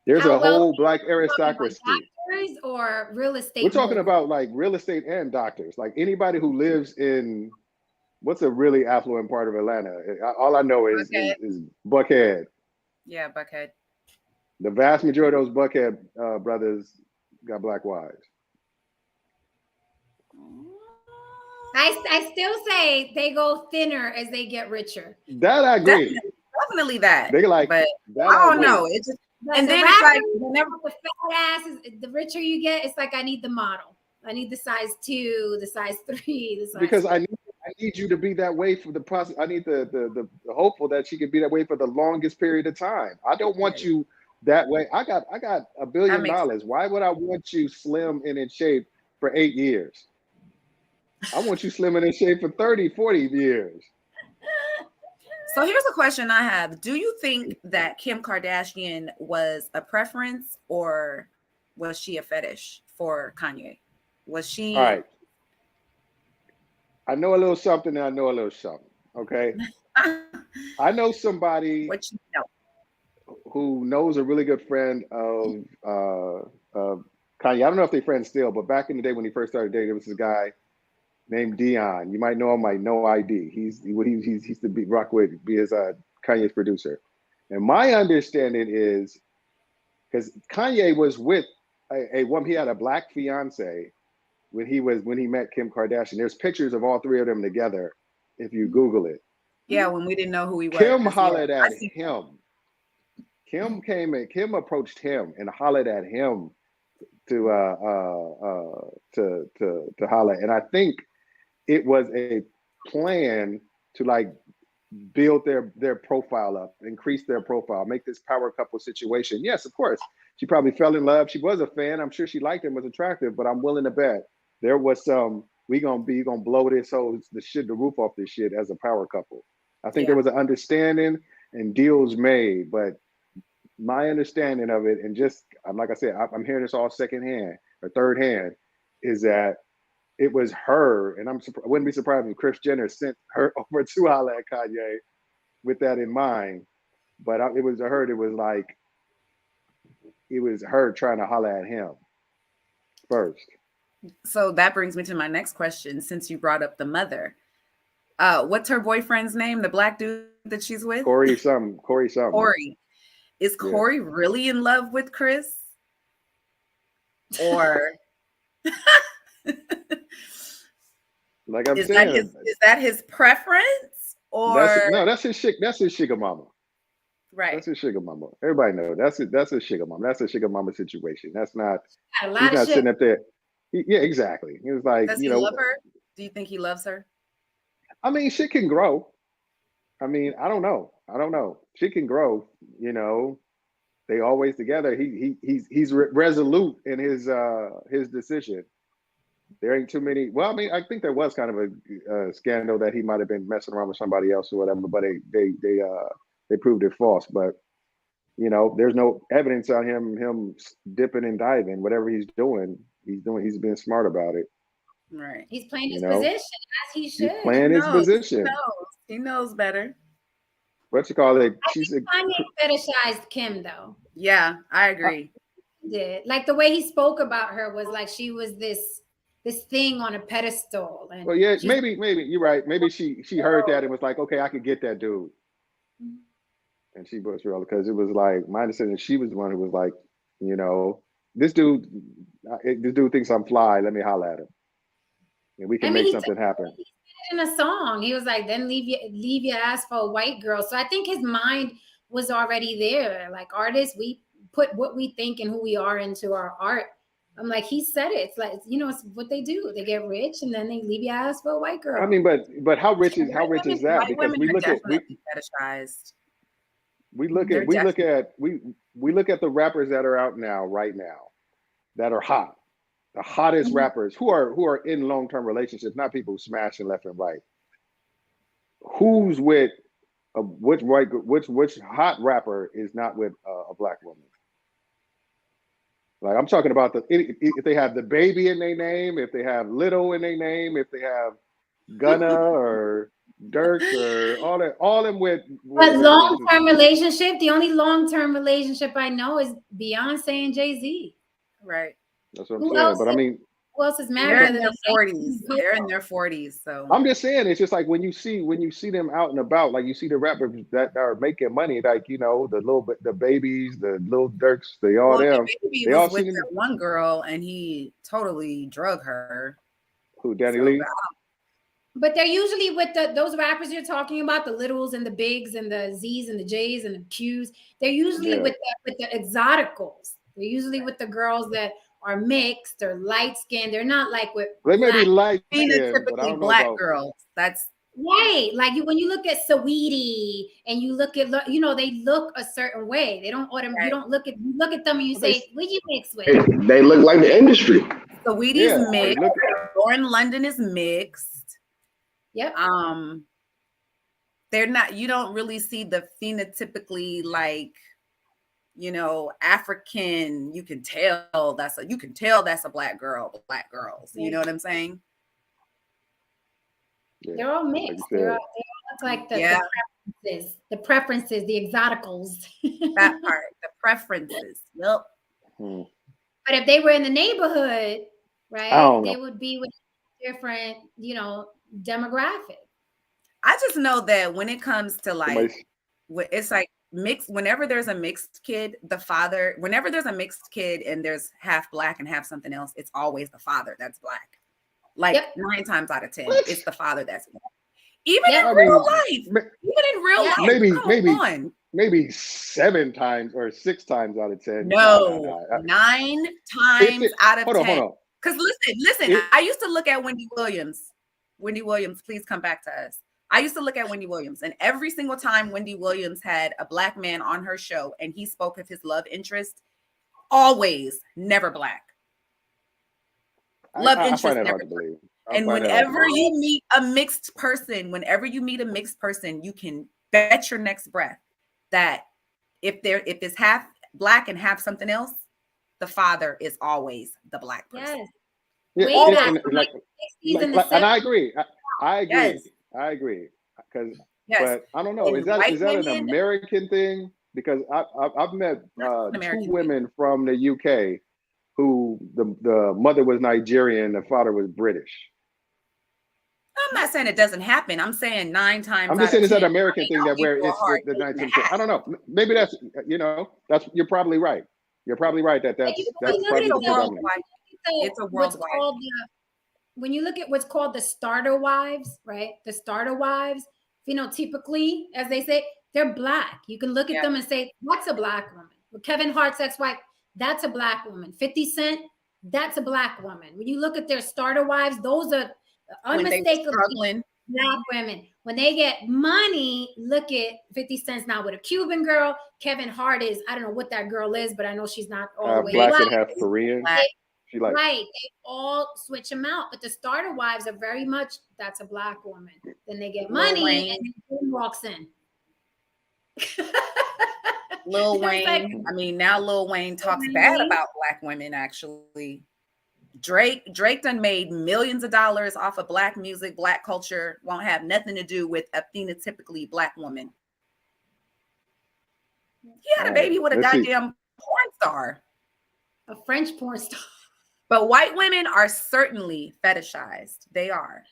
There's a whole Black aristocracy. Doctors or real estate? We're talking about like real estate and doctors. Like anybody who lives in what's a really affluent part of Atlanta. All I know is Buckhead. Yeah, Buckhead. The vast majority of those Buckhead brothers got Black wives. I still say they go thinner as they get richer. That I agree. Definitely that. They like, but I don't know. It's just, and then it's like whenever the fat ass is, the richer you get, it's like I need the model. I need the size 2, the size 3, the size because 4. I need you to be that way for the process. I need the hopeful that she could be that way for the longest period of time. I don't want you that way. I got $1 billion. Why would I want you slim and in shape for 8 years? I want you slim and in shape for 30, 40 years. So here's a question I have. Do you think that Kim Kardashian was a preference or was she a fetish for Kanye? Was she? All right. I know a little something and I know a little something. Okay. I know somebody What you know? who knows a really good friend of Kanye. I don't know if they're friends still, but back in the day when he first started dating, there was this guy named Dion. You might know him, might know ID. He's used to be rock with, be his Kanye's producer. And my understanding is because Kanye was with a woman, he had a black fiance when he met Kim Kardashian. There's pictures of all three of them together if you Google it. Yeah, when we didn't know who he was. Kim Yeah, hollered I at see. him. Kim approached him and hollered at him to holler. And I think it was a plan to like build their profile up, increase their profile, make this power couple situation. Yes, of course. She probably fell in love. She was a fan. I'm sure she liked him, was attractive, but I'm willing to bet there was some, we gonna blow the roof off this shit as a power couple. I think there was an understanding and deals made, but my understanding of it, and just like I said, I'm hearing this all secondhand or third hand, is that it was her, and I wouldn't be surprised if Kris Jenner sent her over to holler at Kanye with that in mind. But it was her. It was like it was her trying to holler at him first. So that brings me to my next question. Since you brought up the mother, what's her boyfriend's name? The black dude that she's with? Corey something. Corey. Is Corey really in love with Kris? Or like I'm is saying, that his preference? Or that's his shit. That's his sugar mama. Right. That's his sugar mama. Everybody knows that's a sugar mama. That's a sugar mama situation. That's not. Got a lot He's of not shit. sitting up there. Yeah, exactly. He was like, does he love her? Do you think he loves her? I mean, shit can grow. I mean, I don't know. She can grow. You know, they always together. He's resolute in his decision. There ain't too many. Well, I mean, I think there was kind of a scandal that he might have been messing around with somebody else or whatever, but they proved it false. But you know, there's no evidence on him dipping and diving. Whatever he's doing. He's being smart about it. Right. He's playing his position as he should. He's playing his position. He knows better. What you call it? I think Kanye fetishized Kim though. Yeah, I agree. He did. Like the way he spoke about her was like she was this thing on a pedestal. And well, yeah, maybe you're right. Maybe she heard that and was like, okay, I could get that dude. And she was real because it was like my understanding. She was the one who was like, you know, this dude thinks I'm fly. Let me holler at him, and we can make something happen. He said it in a song. He was like, "Then leave your ass for a white girl." So I think his mind was already there. Like artists, we put what we think and who we are into our art. I'm like, he said it. It's like, you know, it's what they do. They get rich and then they leave your ass for a white girl. I mean, but how rich is that? Because we look at fetishized. We look at the rappers that are out right now that are hot. The hottest rappers who are in long-term relationships, not people who smashing left and right. Who's with which hot rapper is not with a black woman? Like I'm talking about if they have the baby in their name, if they have Little in their name, if they have Gunna or Dirk or all them with long-term relationship. The only long-term relationship I know is Beyonce and Jay-Z. Right. That's what I'm saying. But I mean, who else is married? They're in their 40s. They're in their 40s. So I'm just saying, it's just like when you see them out and about, like you see the rappers that are making money, like you know the babies, the little Dirks, them. The baby was with that one girl, and he totally drug her. Who, Danny Lee? But they're usually with those rappers you're talking about, the Littles and the Bigs and the Z's and the J's and the Q's. They're usually with the exoticals. They're usually with the girls that are mixed or light skinned. They're not like with. They may be light skinned, typically black girls. That's right. Like when you look at Saweetie and you look at they look a certain way. They don't you don't look at them and you say, "What you mix with?" They look like the industry. Saweetie's mixed. Lauren London is mixed. Yep. They're not. You don't really see the phenotypically like, African. You can tell that's a black girl. Black girls. You know what I'm saying? Yeah. They're all mixed. They're all That's like Yeah. the preferences, the exoticals. That part, the preferences. Yep. But if they were in the neighborhood, right, they would be with different, demographic. I just know that when it comes to like, it's like mixed. Whenever there's a mixed kid, whenever there's a mixed kid and there's half black and half something else, it's always the father that's black. Like 9 times out of 10, it's the father that's black. Even in real life, maybe 7 times or 6 times out of 10. No. 9 times out of 10. Hold on. Because listen, I used to look at Wendy Williams. Wendy Williams, please come back to us. I used to look at Wendy Williams, and every single time Wendy Williams had a black man on her show and he spoke of his love interest, always never black. Love interest never black. And whenever you meet a mixed person, you can bet your next breath that if it's half black and half something else, the father is always the black person. Yes. And I agree. I agree. Because, but I don't know. Is that an American thing? Because I've met 2 women from the UK who the mother was Nigerian, the father was British. I'm not saying it doesn't happen. I'm saying 9 times. I'm just saying it's an American thing that where it's the 19th. I don't know. Maybe that's you're probably right. You're probably right that's probably worldwide. It's a worldwide. When you look at what's called the starter wives, right? The starter wives, phenotypically, as they say, they're black. You can look at them and say, that's a black woman. With Kevin Hart's ex-wife, that's a black woman. 50 Cent, that's a black woman. When you look at their starter wives, those are unmistakably black women. When they get money, look at 50 Cent's now with a Cuban girl. Kevin Hart is, I don't know what that girl is, but I know she's not all the way black and half Korean. Right, they all switch them out, but the starter wives are very much that's a black woman. Then they get money and then walks in. Lil Wayne. Now Lil Wayne talks bad about black women. Actually, Drake done made millions of dollars off of black music, black culture. Won't have nothing to do with a phenotypically black woman. He had a baby with a goddamn porn star, a French porn star. But white women are certainly fetishized. They are.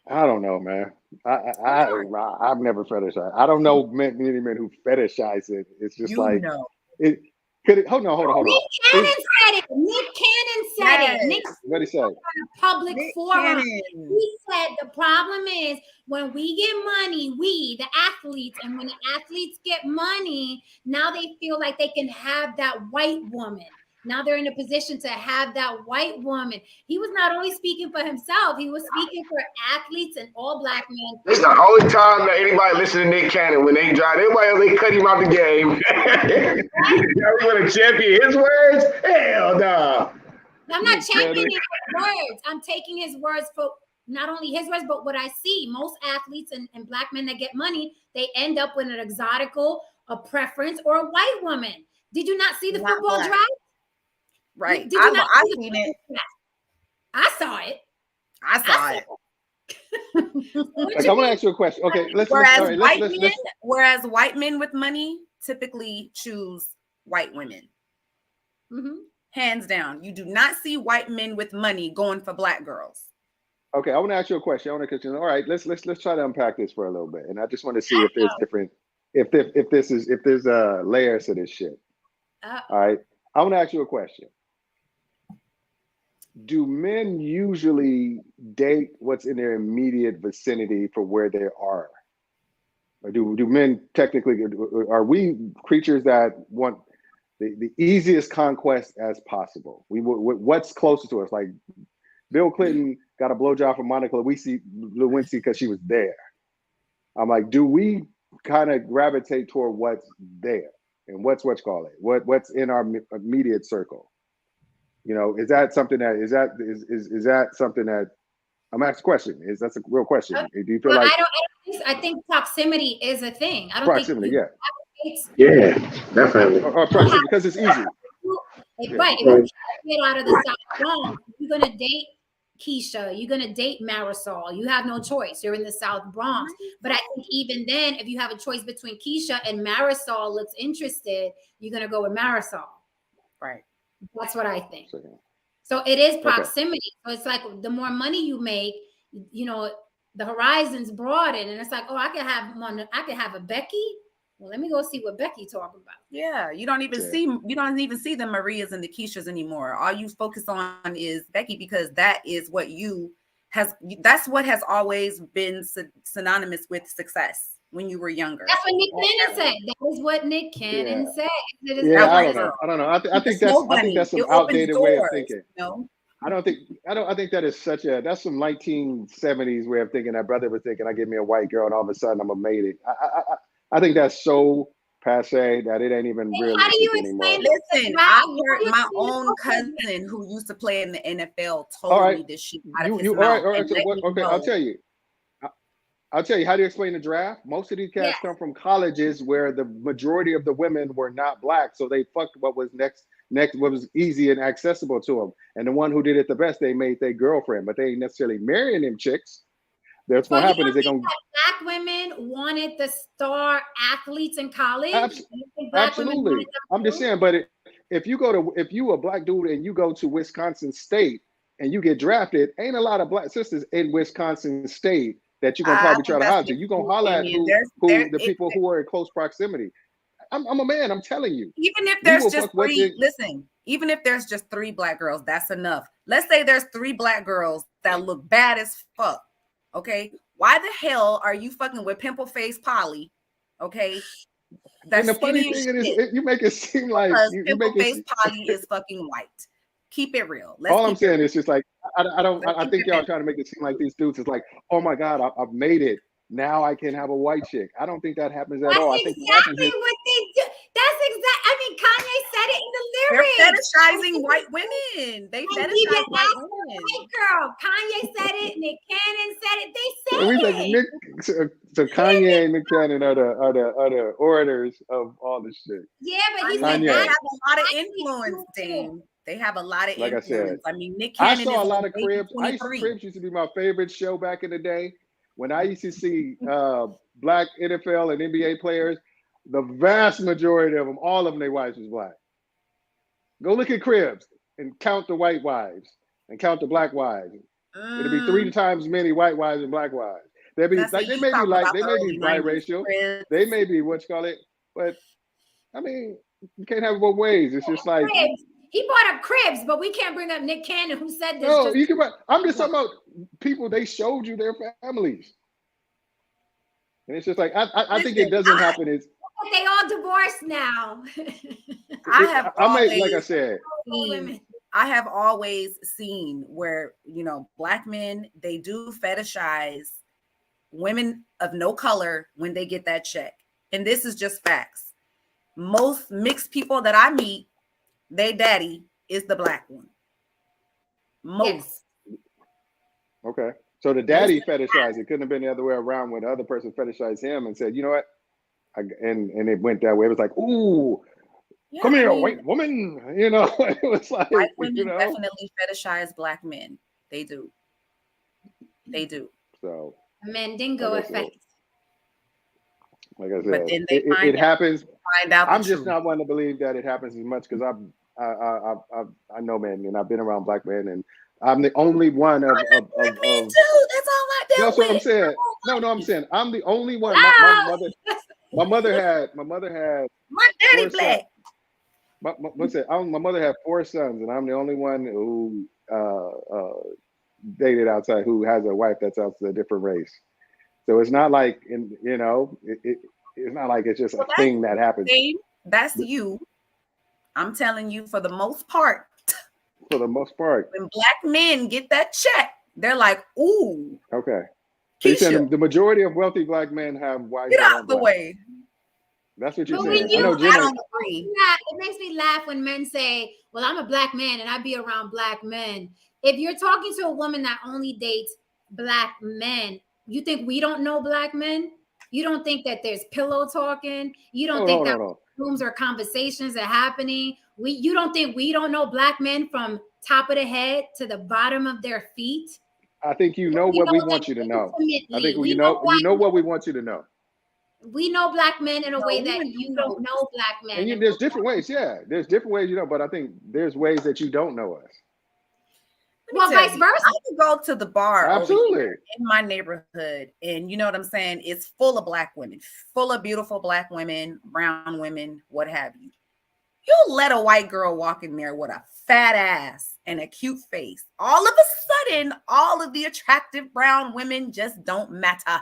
I don't know, man. I've never fetishized. I don't know many men who fetishize it. It's just hold on. Nick Cannon said it. What did he say? On a public forum. He said the problem is when we get money, the athletes, and when the athletes get money, now they feel like they can have that white woman. Now they're in a position to have that white woman. He was not only speaking for himself, he was speaking for athletes and all black men. It's the only time that anybody listen to Nick Cannon when they drive. Everybody else, they cut him out the game. You want to champion his words? Hell no. I'm not championing his words. I'm taking his words for not only his words, but what I see. Most athletes and black men that get money, they end up with an exotical, a preference, or a white woman. Did you not see the football draft? Right. I seen it. I saw it. Like, I want to ask you a question. Okay, whereas white men with money typically choose white women. Mm-hmm. Hands down. You do not see white men with money going for black girls. Okay, I want to ask you a question. All right, let's try to unpack this for a little bit. And I just want to see if there's different, if there's layers to this shit. All right. I want to ask you a question. Do men usually date what's in their immediate vicinity for where they are? Or do men technically, are we creatures that want the easiest conquest as possible? What's closer to us? Like Bill Clinton got a blowjob from Monica Lewinsky because she was there. I'm like, do we kind of gravitate toward what's there and what's in our immediate circle? Is that something that is that something that I'm asking a question? That's a real question? Do you feel like I think proximity is a thing. I don't proximity, think yeah, definitely. Or proximity because it's easy. Right. If you get out of the South Bronx, you're gonna date Keisha, you're gonna date Marisol. You have no choice. You're in the South Bronx. But I think even then, if you have a choice between Keisha and Marisol looks interested, you're gonna go with Marisol. Right. That's what I think. So it is proximity. So it's like the more money you make, you know, the horizons broaden, and it's like, oh, I can have a Becky. Well, let me go see what Becky talking about. Yeah, you don't even see the Marias and the Keishas anymore. All you focus on is Becky, because that's what has always been synonymous with success when you were younger. That's what Nick Cannon said. That is what Nick Cannon said. Yeah, I don't know. I think that's some outdated way of thinking. No, I think that is that's some 1970s way of thinking. That brother was thinking, I give me a white girl and all of a sudden I'm a maid. I think that's so passe that it ain't even real anymore. Listen, I heard my own cousin who used to play in the NFL told me this shit out of his mouth. All right. So okay, I'll tell you. How do you explain the draft? Most of these cats come from colleges where the majority of the women were not black, so they fucked what was next, what was easy and accessible to them. And the one who did it the best, they made their girlfriend, but they ain't necessarily marrying them chicks. That's what happened. Is they're gonna black women wanted the star athletes in college. Absolutely. I'm just saying, but if you a black dude and you go to Wisconsin State and you get drafted, ain't a lot of black sisters in Wisconsin State that you're gonna probably try to holler. You're gonna holler at the people who are in close proximity. I'm a man, I'm telling you. Even if there's just even if there's just 3 black girls, that's enough. Let's say there's 3 black girls that look bad as fuck. Okay, why the hell are you fucking with pimple face Polly? Okay, and the funny thing is, you make it seem like pimple face Polly is fucking white. Keep it real. All I'm saying is just like I think y'all trying to make it seem like these dudes is like, oh my god, I've made it. Now I can have a white chick. I don't think that happens at all. I think exactly what they do. That's exactly. I mean, Kanye said it in the lyrics. They're fetishizing white women. They fetishize white women. White girl. Kanye said it. Nick Cannon said it. They said it. So Kanye and Nick Cannon are the orators of all this shit. Yeah, but he's like, they have a lot of influence, Dame. They have a lot of influence. I said, I mean, Nick Cannon. I saw a lot of Cribs. Cribs used to be my favorite show back in the day. When I used to see black NFL and NBA players, the vast majority of them, all of them, their wives was black. Go look at Cribs and count the white wives and count the black wives. It'll be 3 times many white wives and black wives. They may be biracial. They may be but I mean, you can't have it both ways. It's just like he brought up Cribs, but we can't bring up Nick Cannon who said this. No, you can. I'm just talking about people. They showed you their families, and it's just like I think it doesn't happen. Is they all divorced now? Like I said, I have always seen where black men, they do fetishize women of no color when they get that check, and this is just facts. Most mixed people that I meet, they daddy is the black one. Most. Okay. So the daddy fetishized. It couldn't have been the other way around when the other person fetishized him and said, you know what? And it went that way. It was like, ooh, come here, white woman. It was like white women definitely fetishize black men. They do. So Mandingo effect. Like I said, it happens. I'm just not one to believe that it happens as much because I know men and I've been around black men and I'm the only one of men too. That's all I do. That's what I'm saying. No, I'm saying I'm the only one. My mother had my daddy black. My mother had 4 sons and I'm the only one who dated outside who has a wife that's outside a different race. So it's not like it's not like it's just a thing that happens. That's you. I'm telling you, for the most part. For the most part. When black men get that check, they're like, ooh. Okay. So the majority of wealthy black men have wives. Get out the way. That's what you're saying. I don't agree. It makes me laugh when men say, well, I'm a black man and I be around black men. If you're talking to a woman that only dates black men, you think we don't know black men? You don't think that there's pillow talking. You don't No, think no, that no, no. rooms or conversations are happening. You don't think we don't know black men from top of the head to the bottom of their feet? I think you know what we want you to know. I think you know what we want you to know. We know black men in a way that even you don't know black men. And there's different ways, yeah. There's different ways, you know, but I think there's ways that you don't know us. Well, vice versa. I can go to the bar Absolutely. over here in my neighborhood, and you know what I'm saying? It's full of black women, full of beautiful black women, brown women, what have you. You let a white girl walk in there with a fat ass and a cute face. All of a sudden, all of the attractive brown women just don't matter.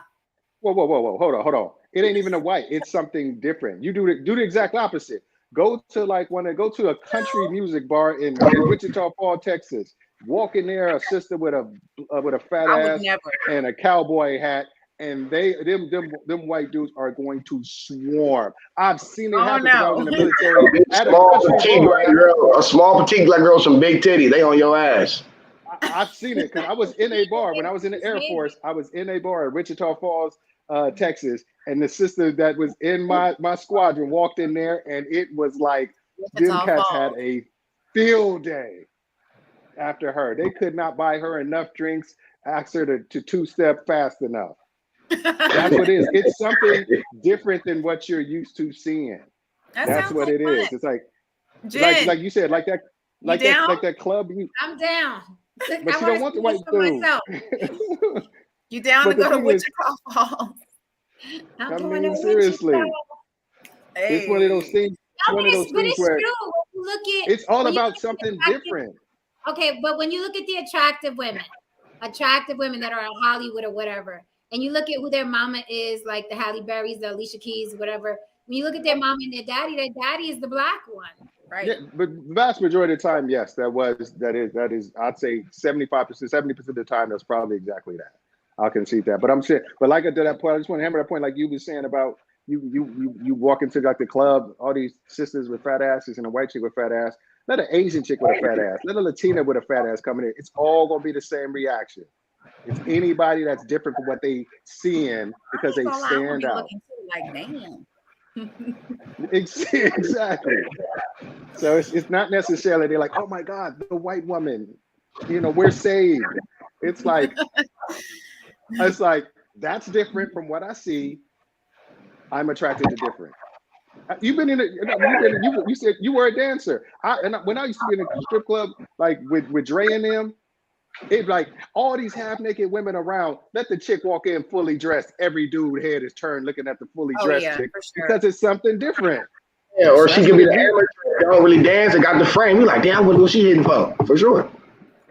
Whoa. Hold on. It ain't even a white. It's something different. You do the exact opposite. Go to go to a country music bar in Wichita Falls, Texas. Walk in there, a sister with a fat ass and a cowboy hat, and them white dudes are going to swarm. I've seen it happen because I was in the military. At a small petite black girl, some big titty. They on your ass. I've seen it because I was in a bar when I was in the Air Force. I was in a bar at Wichita Falls, Texas, and the sister that was in my squadron walked in there, and it was like them cats had a field day after her. They could not buy her enough drinks, ask her to two-step fast enough. That's what it is. It's something different than what you're used to seeing. That's what it is. It's like you said, like that club. I'm down. But you don't want the white dude. You down to go to Wichita Falls? I mean, seriously. Hey. It's one of those things. One of those things where look at, it's all about something different. Okay, but when you look at the attractive women that are in Hollywood or whatever, and you look at who their mama is, like the Halle Berrys, the Alicia Keys, whatever. When you look at their mama and their daddy is the black one, right? Yeah, but the vast majority of the time, yes, that is. I'd say 75%, 70% of the time, that's probably exactly that. I'll concede that. But I'm saying, but like I did that point, I just want to hammer that point, like you were saying about you walk into like the club, all these sisters with fat asses and a white chick with fat ass. Let an Asian chick with a fat ass, let a Latina with a fat ass come in. It's all gonna be the same reaction. It's anybody that's different from what they seeing because they stand out. Like, damn. Exactly. So it's not necessarily they're like, oh my God, the white woman, we're saved. It's like that's different from what I see. I'm attracted to different. You've been you said you were a dancer. When I used to be in a strip club, like with Dre and them, it's like all these half naked women around. Let the chick walk in fully dressed. Every dude head is turned looking at the fully dressed chick because it's something different. Yeah, or she could be the amateur that don't really dance and got the frame. You're like, damn, what she hitting for sure.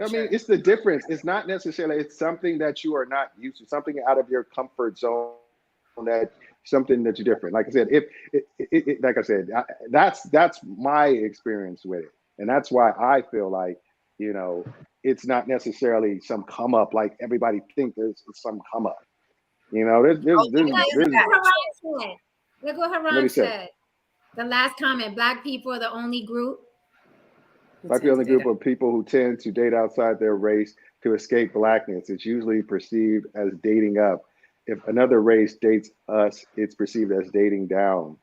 I mean, it's the difference. It's not necessarily. It's something that you are not used to. Something out of your comfort zone. Something that you're different. Like I said, like I said, that's my experience with it, and that's why I feel like it's not necessarily some come up like everybody thinks there's some come up. There's look what Haran said. The last comment: Black people are the only group. Black people are the group of people who tend to date outside their race to escape blackness. It's usually perceived as dating up. If another race dates us, it's perceived as dating down.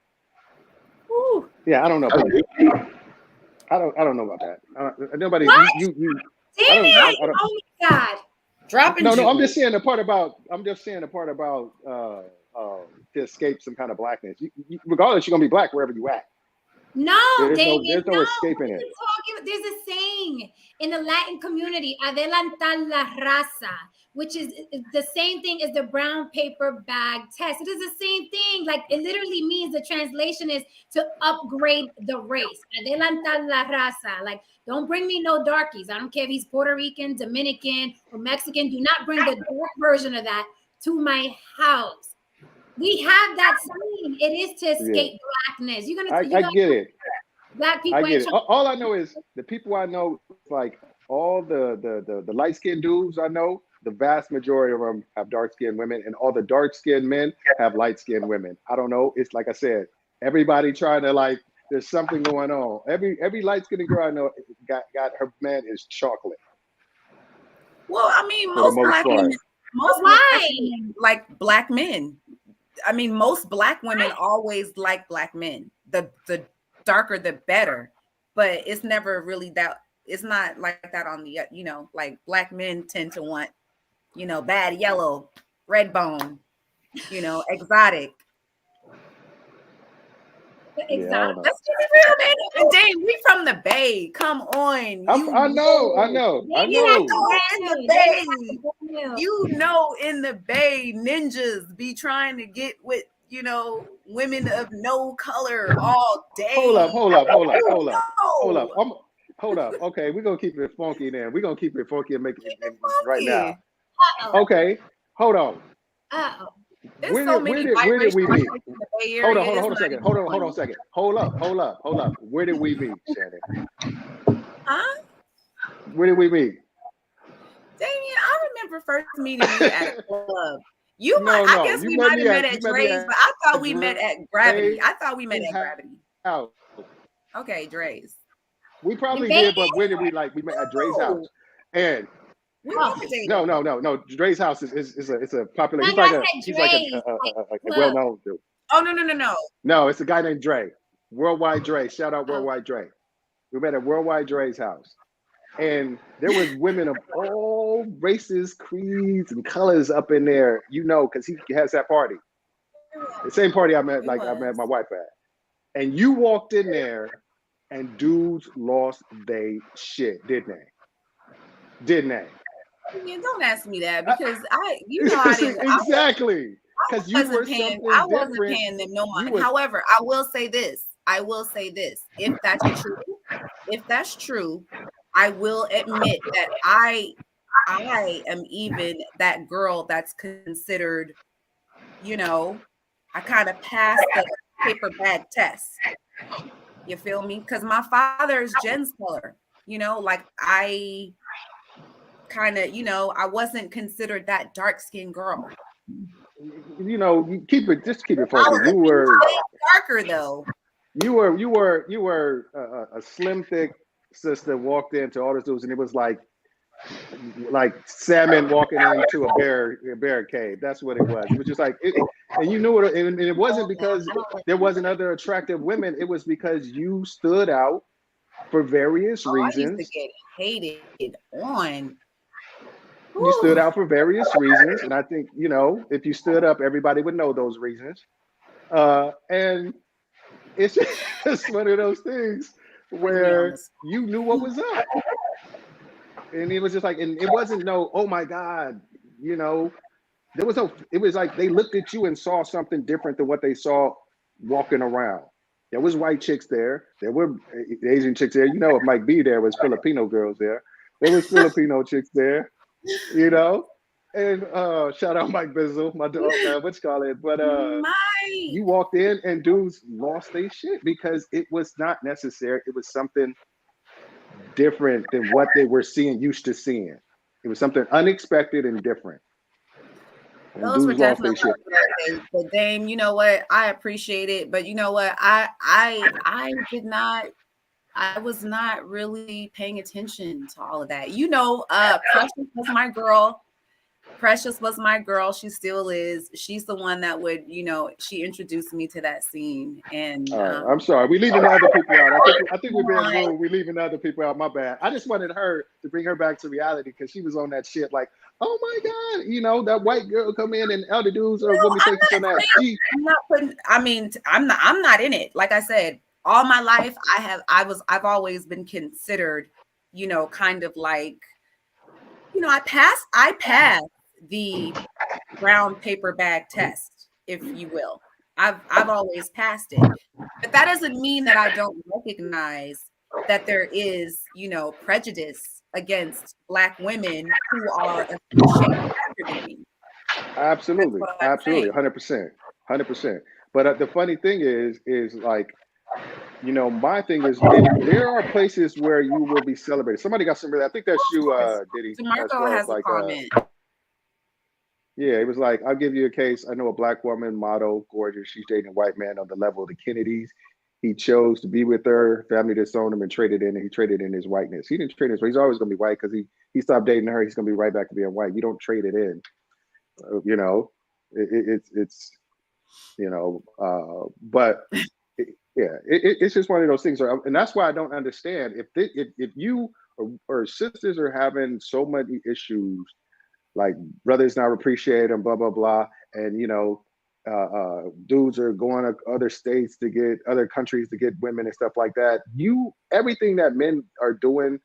Ooh. Yeah, I don't know about that. I don't know about that. Nobody. What? You. Damn! Oh my God! Dropping. No. I'm just saying the part about. To escape some kind of blackness. Regardless, you're gonna be black wherever you at. No, David. There's no escaping it. There's a saying in the Latin community, adelantar la raza, which is the same thing as the brown paper bag test. It is the same thing. Like it literally means the translation is to upgrade the race. Adelantar la raza. Like don't bring me no darkies. I don't care if he's Puerto Rican, Dominican, or Mexican. Do not bring the dark version of that to my house. We have that saying. It is to escape blackness. I get it. Black people. I get it. All I know is the people I know, like all the light skinned dudes I know, the vast majority of them have dark skinned women, and all the dark skinned men have light skinned women. I don't know. It's like I said, everybody trying to there's something going on. Every light skinned girl I know got her man is chocolate. Well, I mean, most black women, like black men. I mean, most Black women always like Black men. The darker, the better. But it's never really that. It's not like that on the, like Black men tend to want, bad yellow, red bone, exotic. Exotic. Let's keep it real, man. And Dame, we from the Bay. Come on. I know. In the Bay. In the Bay, ninjas be trying to get with, women of no color all day. Hold up. Okay, we're gonna keep it funky then. We're gonna keep it funky and make it right now. Okay, hold on. There's so many where did we meet? in the Bay Area. Hold on a second. Hold on a second. Hold up. Where did we meet, Shannon? Huh? Where did we meet? Damien, I remember first meeting you at a club. I guess we might have met at Dre's, but I thought we met at Gravity. I thought we met at Gravity. Okay, Dre's. We probably did, but where did we we met at Dre's house? And no. Dre's house is a popular. He's like a well-known dude. Oh no. No, it's a guy named Dre. Worldwide Dre. Shout out Worldwide Dre. We met at Worldwide Dre's house. And there was women of all races, creeds, and colors up in there, because he has that party. The same party I met my wife at. And you walked in there and dudes lost their shit, didn't they? Yeah, don't ask me that because I didn't. Exactly. Because you were something I wasn't different. paying them no money. However, I will say this. If that's true, I will admit that I am even that girl that's considered, I kind of passed the paper bag test. You feel me? Because my father is Jen's color. I kind of, I wasn't considered that dark-skinned girl. You keep it funky. You were darker though. You were a slim, thick sister walked into all the dudes, and it was like salmon walking into a bear cave. That's what it was. It was just and you knew it, and it wasn't because there wasn't other attractive women. It was because you stood out for various reasons. I used to get hated on. You stood out for various reasons, and I think if you stood up, everybody would know those reasons. And it's just one of those things where you knew what was up. And it was just and it wasn't oh my God, there was it was they looked at you and saw something different than what they saw walking around. There was white chicks there. There were Asian chicks there. If Mike B there was Filipino girls there. There was Filipino chicks there, and shout out Mike Bizzle, my dog, what you call it? But you walked in and dudes lost their shit because it was not necessary. It was something different than what they were used to seeing. It was something unexpected and different. And those were definitely shit. But Dame, you know what? I appreciate it, but you know what? I was not really paying attention to all of that. Precious was my girl. Precious was my girl. She still is. She's the one that would, she introduced me to that scene. And I'm sorry, we leaving the other people out. I think we're being rude. We're leaving the other people out. My bad. I just wanted her to bring her back to reality because she was on that shit oh my God, that white girl come in and other dudes are women taking some ass. I'm not in it. Like I said, all my life I've always been considered, kind of I passed the brown paper bag test, if you will. I've always passed it. But that doesn't mean that I don't recognize that there is, prejudice against Black women who are a few shades darker than me. Absolutely, 100%. But the funny thing is my thing is there are places where you will be celebrated. Somebody got some. I think that's you, Diddy. DeMarco has a comment. Yeah, it was I'll give you a case. I know a Black woman, model, gorgeous. She's dating a white man on the level of the Kennedys. He chose to be with her. Family disowned him and traded in. And he traded in his whiteness. He didn't trade his. He's always going to be white because he stopped dating her. He's going to be right back to being white. You don't trade it in. But it's just one of those things, and that's why I don't understand if you or sisters are having so many issues, like brothers not appreciate them, blah blah blah, and dudes are going to other states to get other countries to get women and stuff like that. Everything that men are doing,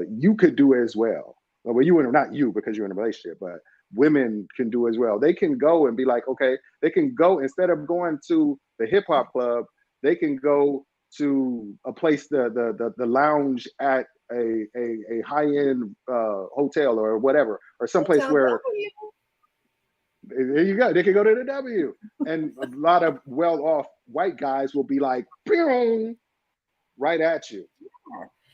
you could do as well. Well, not you because you're in a relationship, but women can do as well. They can go and be like, okay, they can go instead of going to the hip hop club, they can go to a place, the lounge at a high end hotel or whatever, or someplace where. There you go. They can go to the W, and a lot of well-off white guys will be like, "Boom," right at you.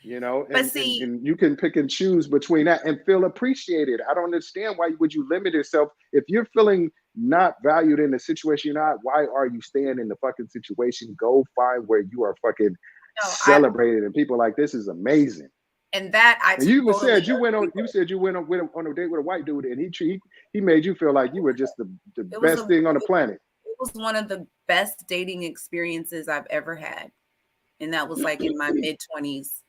And you can pick and choose between that and feel appreciated. I don't understand why would you limit yourself if you're feeling not valued in the situation you're not. Why are you staying in the fucking situation? Go find where you are fucking celebrated, and people like this is amazing. And that you even said you went on a date with a white dude, and he made you feel like you were just the best thing on the planet. It was one of the best dating experiences I've ever had, and that was like in my mid-20s.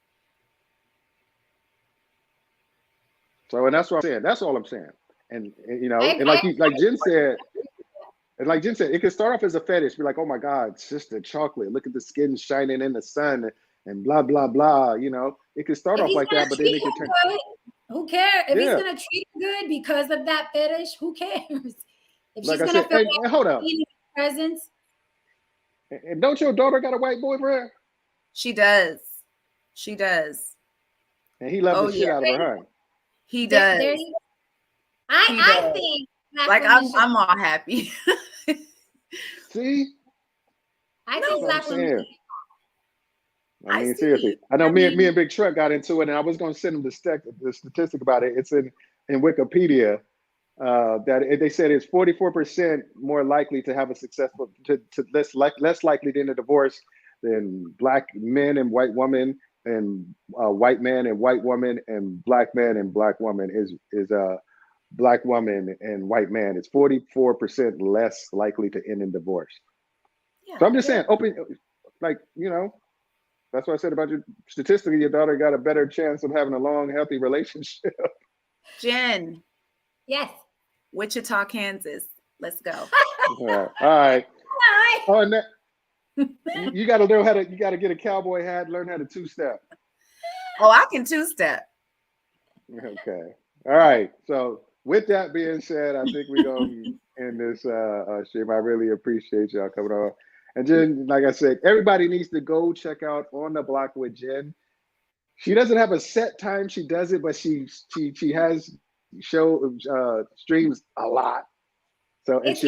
So, and that's what I'm saying. That's all I'm saying. And and like Jen said, it could start off as a fetish. Be like, oh my God, sister chocolate. Look at the skin shining in the sun, and blah blah blah. It could start off like that, but then it could turn. Who cares if he's gonna treat you good because of that fetish? Who cares if like she's gonna feel hey, hold up. presence? And don't your daughter got a white boyfriend? She does. And he loves the shit out of her. Huh? He does. I think like I'm all happy. See, I think black women. I mean, seriously. I know me and Big Truck got into it, and I was going to send him the statistic about it. It's in Wikipedia that they said it's 44% more likely to have a successful, less likely than a divorce than black men and white women, and white man and white woman, and black man and black woman is black woman and white man. It's 44% less likely to end in divorce. Yeah, so I'm just saying, that's what I said about your statistically, your daughter got a better chance of having a long, healthy relationship. Jen. Yes. Wichita, Kansas. Let's go. All right. Oh, and you got to learn how to. You got to get a cowboy hat. Learn how to two-step. Oh, I can two-step. Okay. All right. So with that being said, I think we're gonna end this stream. I really appreciate y'all coming on. And Jen, like I said, everybody needs to go check out On the Block with Jen. She doesn't have a set time she does it, but she has streams a lot. So and she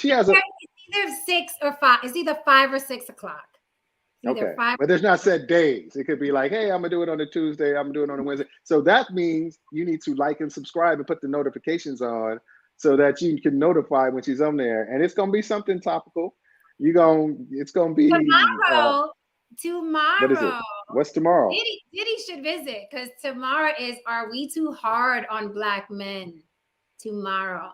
has a. It's either 6 or 5. It's either 5 or 6 o'clock. Okay, but there's not set days. It could be like, hey, I'm gonna do it on a Tuesday. I'm gonna do it on a Wednesday. So that means you need to like and subscribe and put the notifications on so that you can notify when she's on there. And it's gonna be something topical. It's gonna be tomorrow. What is it? What's tomorrow? Diddy should visit because tomorrow is Are We Too Hard on Black Men? Tomorrow.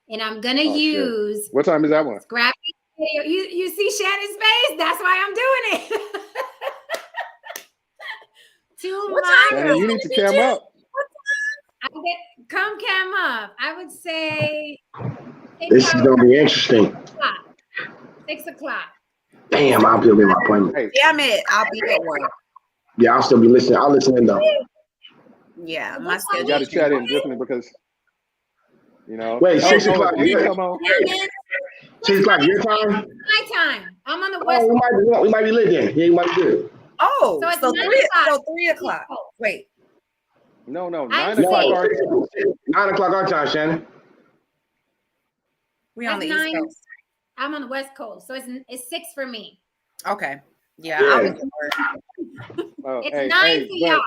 And I'm gonna use shit. What time is that one? Scrappy video. You see Shannon's face? That's why I'm doing it. Tomorrow. Shannon, you need to cam up. Come cam up. I would say this is gonna be interesting. 6 o'clock. Damn, I'll be at my appointment. Hey. Damn it, I'll be at work. Yeah, I'll still be listening. I'll listen in though. Yeah, my schedule. You got to chat in differently because Wait, 6 o'clock. 6 o'clock your time? My time. I'm on the west. We might be lit then. Yeah, you might be good. Oh, so 3 o'clock. Wait. No, 9 o'clock our time. 9 o'clock our time, Shannon. We on the East Coast. I'm on the West Coast, so it's 6 for me. Okay. Yeah. I'll be it's 9 for y'all.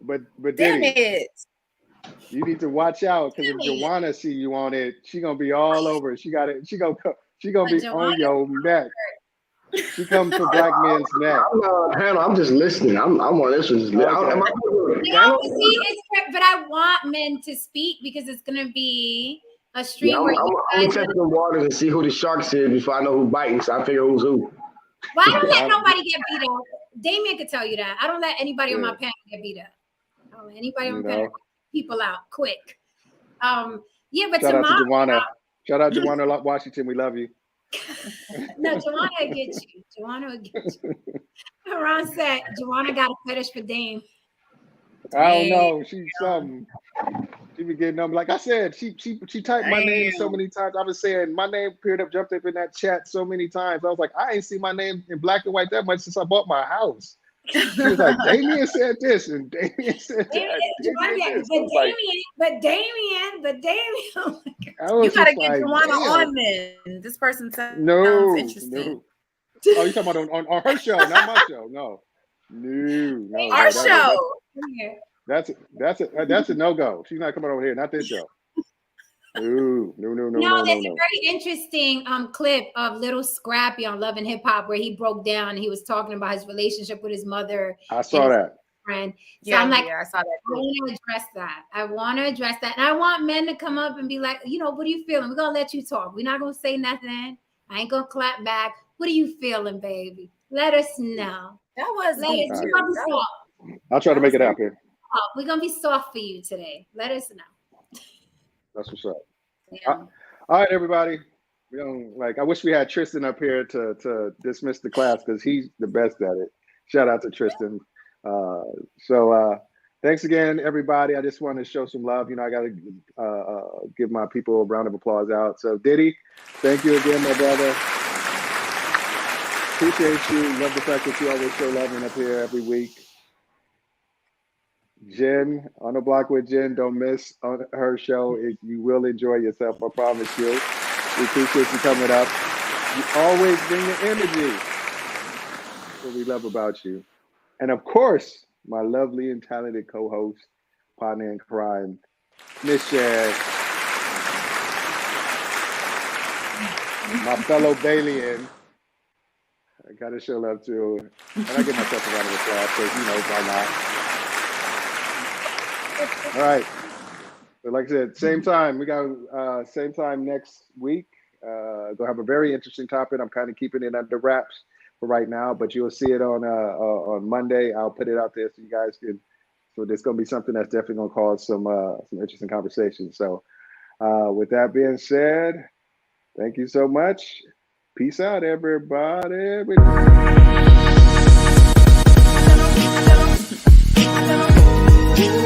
But damn Diddy, it. You need to watch out because if Joanna see you on it, she gonna be all over. She gonna be on your neck. She comes for Black Men's Neck. I'm just listening. I'm on this one. But I want men to speak because it's gonna be a stream Yeah, where I'm you gonna guys test the waters and see who the sharks is before I know who's biting. So I figure who's who. Well, I don't let nobody get beat up. Damien could tell you that. I don't let anybody on my Yeah. panel get beat up. I don't let anybody on You my panel know. get people out quick. Yeah, but Shout out to tomorrow, Joanna. Shout out Joanna Washington. We love you. no, Joanna will get you. Joanna will get you. Ron said Joanna got a fetish for Dame. I don't know. She's something. She be getting them. Like I said, she typed my name so many times. I was saying my name jumped up in that chat so many times. I was like, I ain't seen my name in black and white that much since I bought my house. She was like, Damien said this and Damien said that. But Damien. I You was gotta just get like, Joanna damn. on then. This person sounds No. interesting. Oh, you talking about on her show, not my show? No. Our show. That's a no-go. She's not coming over here, not this show. No. No, there's a very interesting clip of Little Scrappy on Love and Hip Hop where he broke down and he was talking about his relationship with his mother. I saw that. Friend. So Yeah, I'm like, I saw that. I want to address that. And I want men to come up and be like, what are you feeling? We're gonna let you talk. We're not gonna say nothing. I ain't gonna clap back. What are you feeling, baby? Let us know. That was deep. We're gonna be soft. I'll try to make it happen. We're gonna be soft for you today. Let us know. That's what's up. Yeah. All right, everybody. I wish we had Tristan up here to dismiss the class because he's the best at it. Shout out to Tristan. Thanks again, everybody. I just want to show some love. I got to give my people a round of applause out. So, Diddy, thank you again, my brother. Appreciate you. Love the fact that you always show love up here every week. Jen, on the block with Jen, don't miss on her show. You will enjoy yourself, I promise you. We appreciate you coming up. You always bring the energy. That's what we love about you. And of course, my lovely and talented co-host, partner in crime, Miss Shad, my fellow Balian. I gotta show love to, and I give myself a round of applause because why not? All right. But like I said, same time. We got same time next week. Gonna have a very interesting topic. I'm kind of keeping it under wraps for right now, but you'll see it on Monday. I'll put it out there so you guys can. So there's gonna be something that's definitely gonna cause some interesting conversations. So with that being said, thank you so much. Peace out, everybody. Hello.